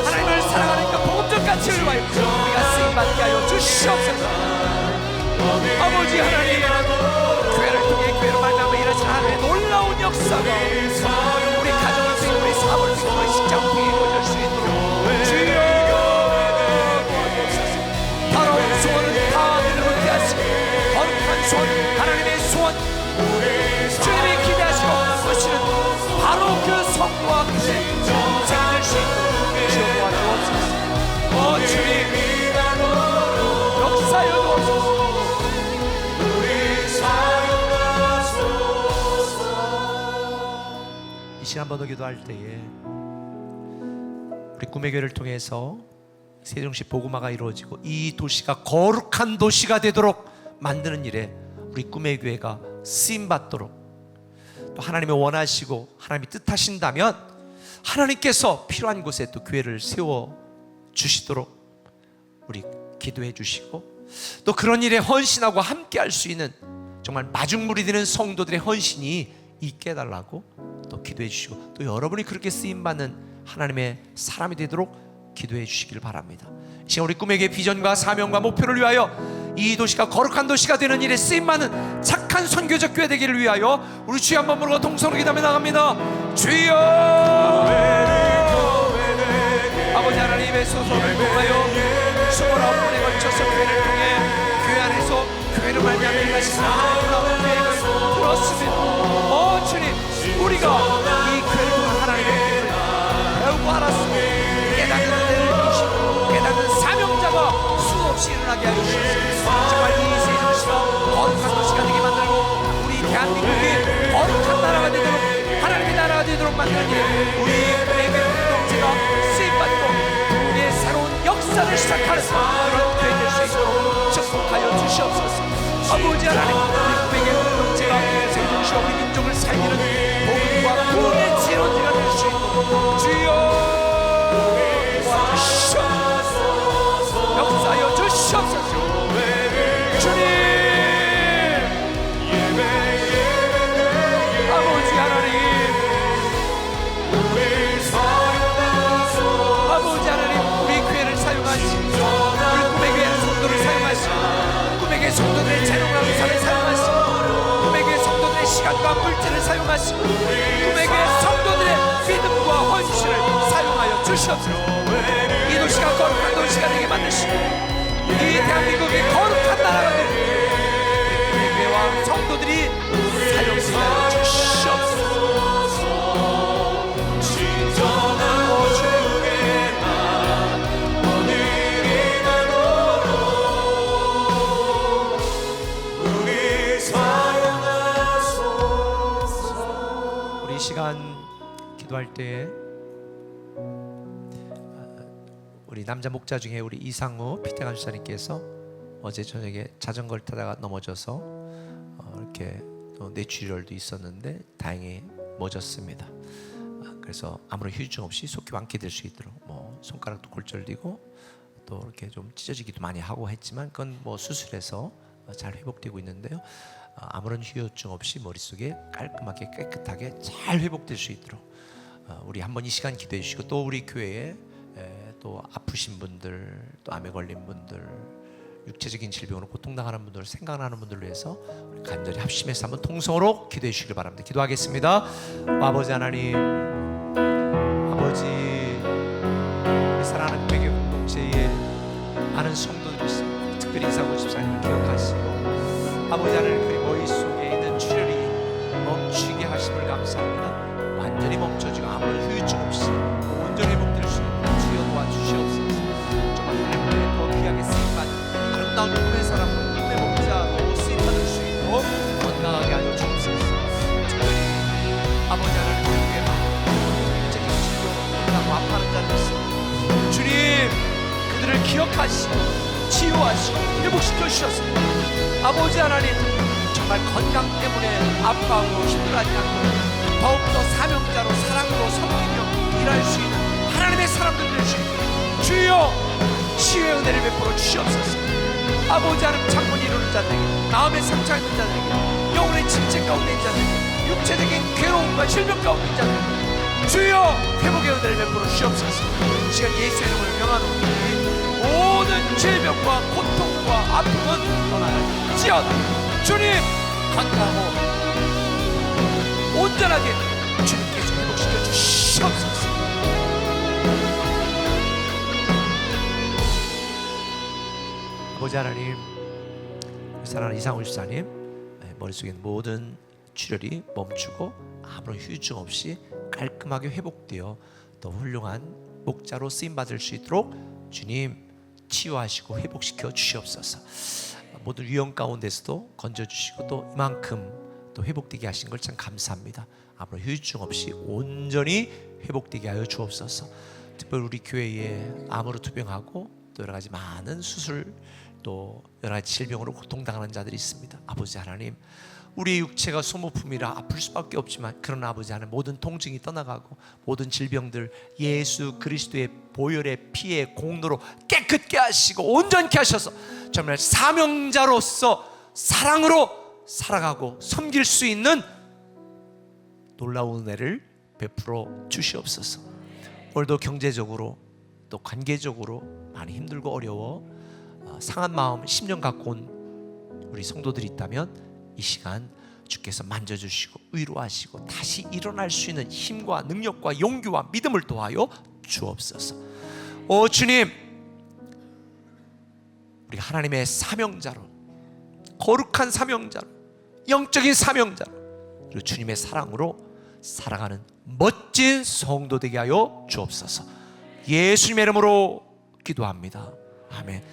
하나님을 사랑하는 그 복음적 가치를 위하여 우리가 쓰임받게 하여 주시옵소서. 아버지 하나님, 교회를 통해 교회로 말미암아 일하시는 하나님의 놀라운 역사가 우리 가정을 통해 우리 사업을 통해 우리 직장을 통해 이루어질 수 있도록 주여 도와주옵소서. 더러운 소원은 다 내려놓게 하시고 거룩한 소원, 하나님의 소원 주님이 기대하시고 시간 번호 기도할 때에 우리 꿈의 교회를 통해서 세종시 복음화가 이루어지고 이 도시가 거룩한 도시가 되도록 만드는 일에 우리 꿈의 교회가 쓰임받도록, 또 하나님이 원하시고 하나님이 뜻하신다면 하나님께서 필요한 곳에 또 교회를 세워 주시도록 우리 기도해 주시고, 또 그런 일에 헌신하고 함께 할 수 있는 정말 마중물이 되는 성도들의 헌신이 있게 해달라고 또 기도해 주시고, 또 여러분이 그렇게 쓰임받는 하나님의 사람이 되도록 기도해 주시길 바랍니다. 지금 우리 꿈에게 비전과 사명과 목표를 위하여 이 도시가 거룩한 도시가 되는 일에 쓰임받는 착한 선교적 교회 되기를 위하여 우리 주여 한번 부르고 동성으로 기도하며 나갑니다. 주여, 아버지 하나님의 소설을 통하여 29번에 걸쳐서 교회를 통해 교회 안에서 교회를 말미암아 하시는 놀라운 계획을 들었습니다. 주님, 우리가 이 교회를 통한 하나님의 계획을 배우고 알았으며 깨닫는 은혜를 주시고 깨닫는 사명자가 수없이 일어나게 하여 주시옵소서. 정말 이 세상시가 거룩한 도시가 되게 만들고 우리 대한민국이 거룩한 나라가 되도록 하나님의 나라가 되도록 만드는 일에 우리 교회 공동체가 쓰임받고 우리의 새로운 역사를 시작하는 그런 교회 될 수 있도록 축복하여 주시옵소서. 아버지 하나님, 우리 교회 공동체가 세상시와 우리 민족을 살리는 복음과 구원의 지론지가 될 수 있도록 주여 역사하여 주시옵소서. 주님, 아버지 하나님, 아버지 하나님, 우리 교회를 사용하시고 우리 꿈의 교회 성도를 사용하시고 꿈의 교회 성도들의 재능과 의사를 사용하시고 꿈의 교회 성도들의 시간과 물질을 사용하시고 꿈의 교회 성도들의 믿음과 헌신을 사용하여 주시옵소서. 이 도시가 거룩한 도시가 되게 만드시고 이 대한민국이 거룩한 나라가 되는 우리 교회와 성도들이 사용하여 주시옵소서. 우리 이 시간 기도할 때에 우리 남자 목자 중에 우리 이상우 피태감 집사님께서 어제 저녁에 자전거를 타다가 넘어져서 이렇게 뇌출혈도 있었는데 다행히 멎었습니다. 그래서 아무런 휴증 없이 속히 완쾌될 수 있도록 손가락도 골절되고 또 이렇게 좀 찢어지기도 많이 하고 했지만 그건 수술해서 잘 회복되고 있는데요. 아무런 후유증 없이 머릿속에 깔끔하게 깨끗하게 잘 회복될 수 있도록 우리 한번 이 시간 기도해 주시고, 또 우리 교회에 또 아프신 분들, 또 암에 걸린 분들, 육체적인 질병으로 고통당하는 분들, 생각나는 분들을 위해서 우리 간절히 합심해서 한번 통성으로 기도해 주시길 바랍니다. 기도하겠습니다. 아버지 하나님, 아버지, 우리 사랑하는 교회 공동체에 많은 성도들이 있습니다. 특별히 이상우 집사님을 기억하시고 아버지 하나님, 그 머릿속에 있는 출혈이 멈추게 하심을 감사합니다. 완전히 멈춰지고 아무런 후유증 없이 온전히 회복될 수 있는 주여 도와주시옵소서. 정말 하나님께 더 귀하게 쓰임받는 아름다운 꿈의 사람으로 꿈의 목자로 쓰임받을 수 있도록 건강하게 하여 주옵소서. 특별히 아버지 하나님, 교회가 영적인 질병으로 고통하고 아파하는 자들 있습니다. 주님, 그들을 기억하시고 치유하시고 회복시켜 주셨습니다. 아버지 하나님, 정말 건강 때문에 아파하고 힘들어하지 않고 더욱더 사명자로 사랑으로 섬기며 일할 수 있는 하나님의 사람들 될 수 있도록 주여 치유의 은혜를 베풀어 주시옵소서. 아버지 하나님, 창문이 이루는 자들에게, 마음의 상처 있는 자들에게, 영혼의 침체 가운데 있는 자들에게, 육체적인 괴로움과 질병 가운데 있는 자들에게 주여 회복의 은혜를 베풀어 주시옵소서. 이 시간 예수의 이름을 명하노니 모든 질병과 고통과 아픔은 떠나갈지어다. 주님, 건강하고 온전하게 주님께서 회복시켜 주시옵소서. 아버지 하나님, 사랑하는 이상우 집사님 머릿속에 있는 모든 출혈이 멈추고 아무런 후유증 없이 깔끔하게 회복되어 더 훌륭한 목자로 쓰임받을 수 있도록 주님 치유하시고 회복시켜 주시옵소서. 모든 위험 가운데서도 건져주시고 또 이만큼 또 회복되게 하신 걸 참 감사합니다. 아무런 후유증 없이 온전히 회복되게 하여 주옵소서. 특별히 우리 교회에 암으로 투병하고 또 여러 가지 많은 수술 또 여러 가지 질병으로 고통당하는 자들이 있습니다. 아버지 하나님, 우리의 육체가 소모품이라 아플 수밖에 없지만 그런 아버지 하나님, 모든 통증이 떠나가고 모든 질병들 예수 그리스도의 보혈의 피의 공로로 깨끗게 하시고 온전케 하셔서 정말 사명자로서 사랑으로 살아가고 섬길 수 있는 놀라운 은혜를 베풀어 주시옵소서. 오늘도 경제적으로 또 관계적으로 많이 힘들고 어려워 상한 마음, 심령 갖고 온 우리 성도들이 있다면 이 시간 주께서 만져주시고 위로하시고 다시 일어날 수 있는 힘과 능력과 용기와 믿음을 도하여 주옵소서. 오 주님, 우리 하나님의 사명자로, 거룩한 사명자로, 영적인 사명자로, 그리고 주님의 사랑으로 살아가는 멋진 성도 되게 하여 주옵소서. 예수님의 이름으로 기도합니다. 아멘.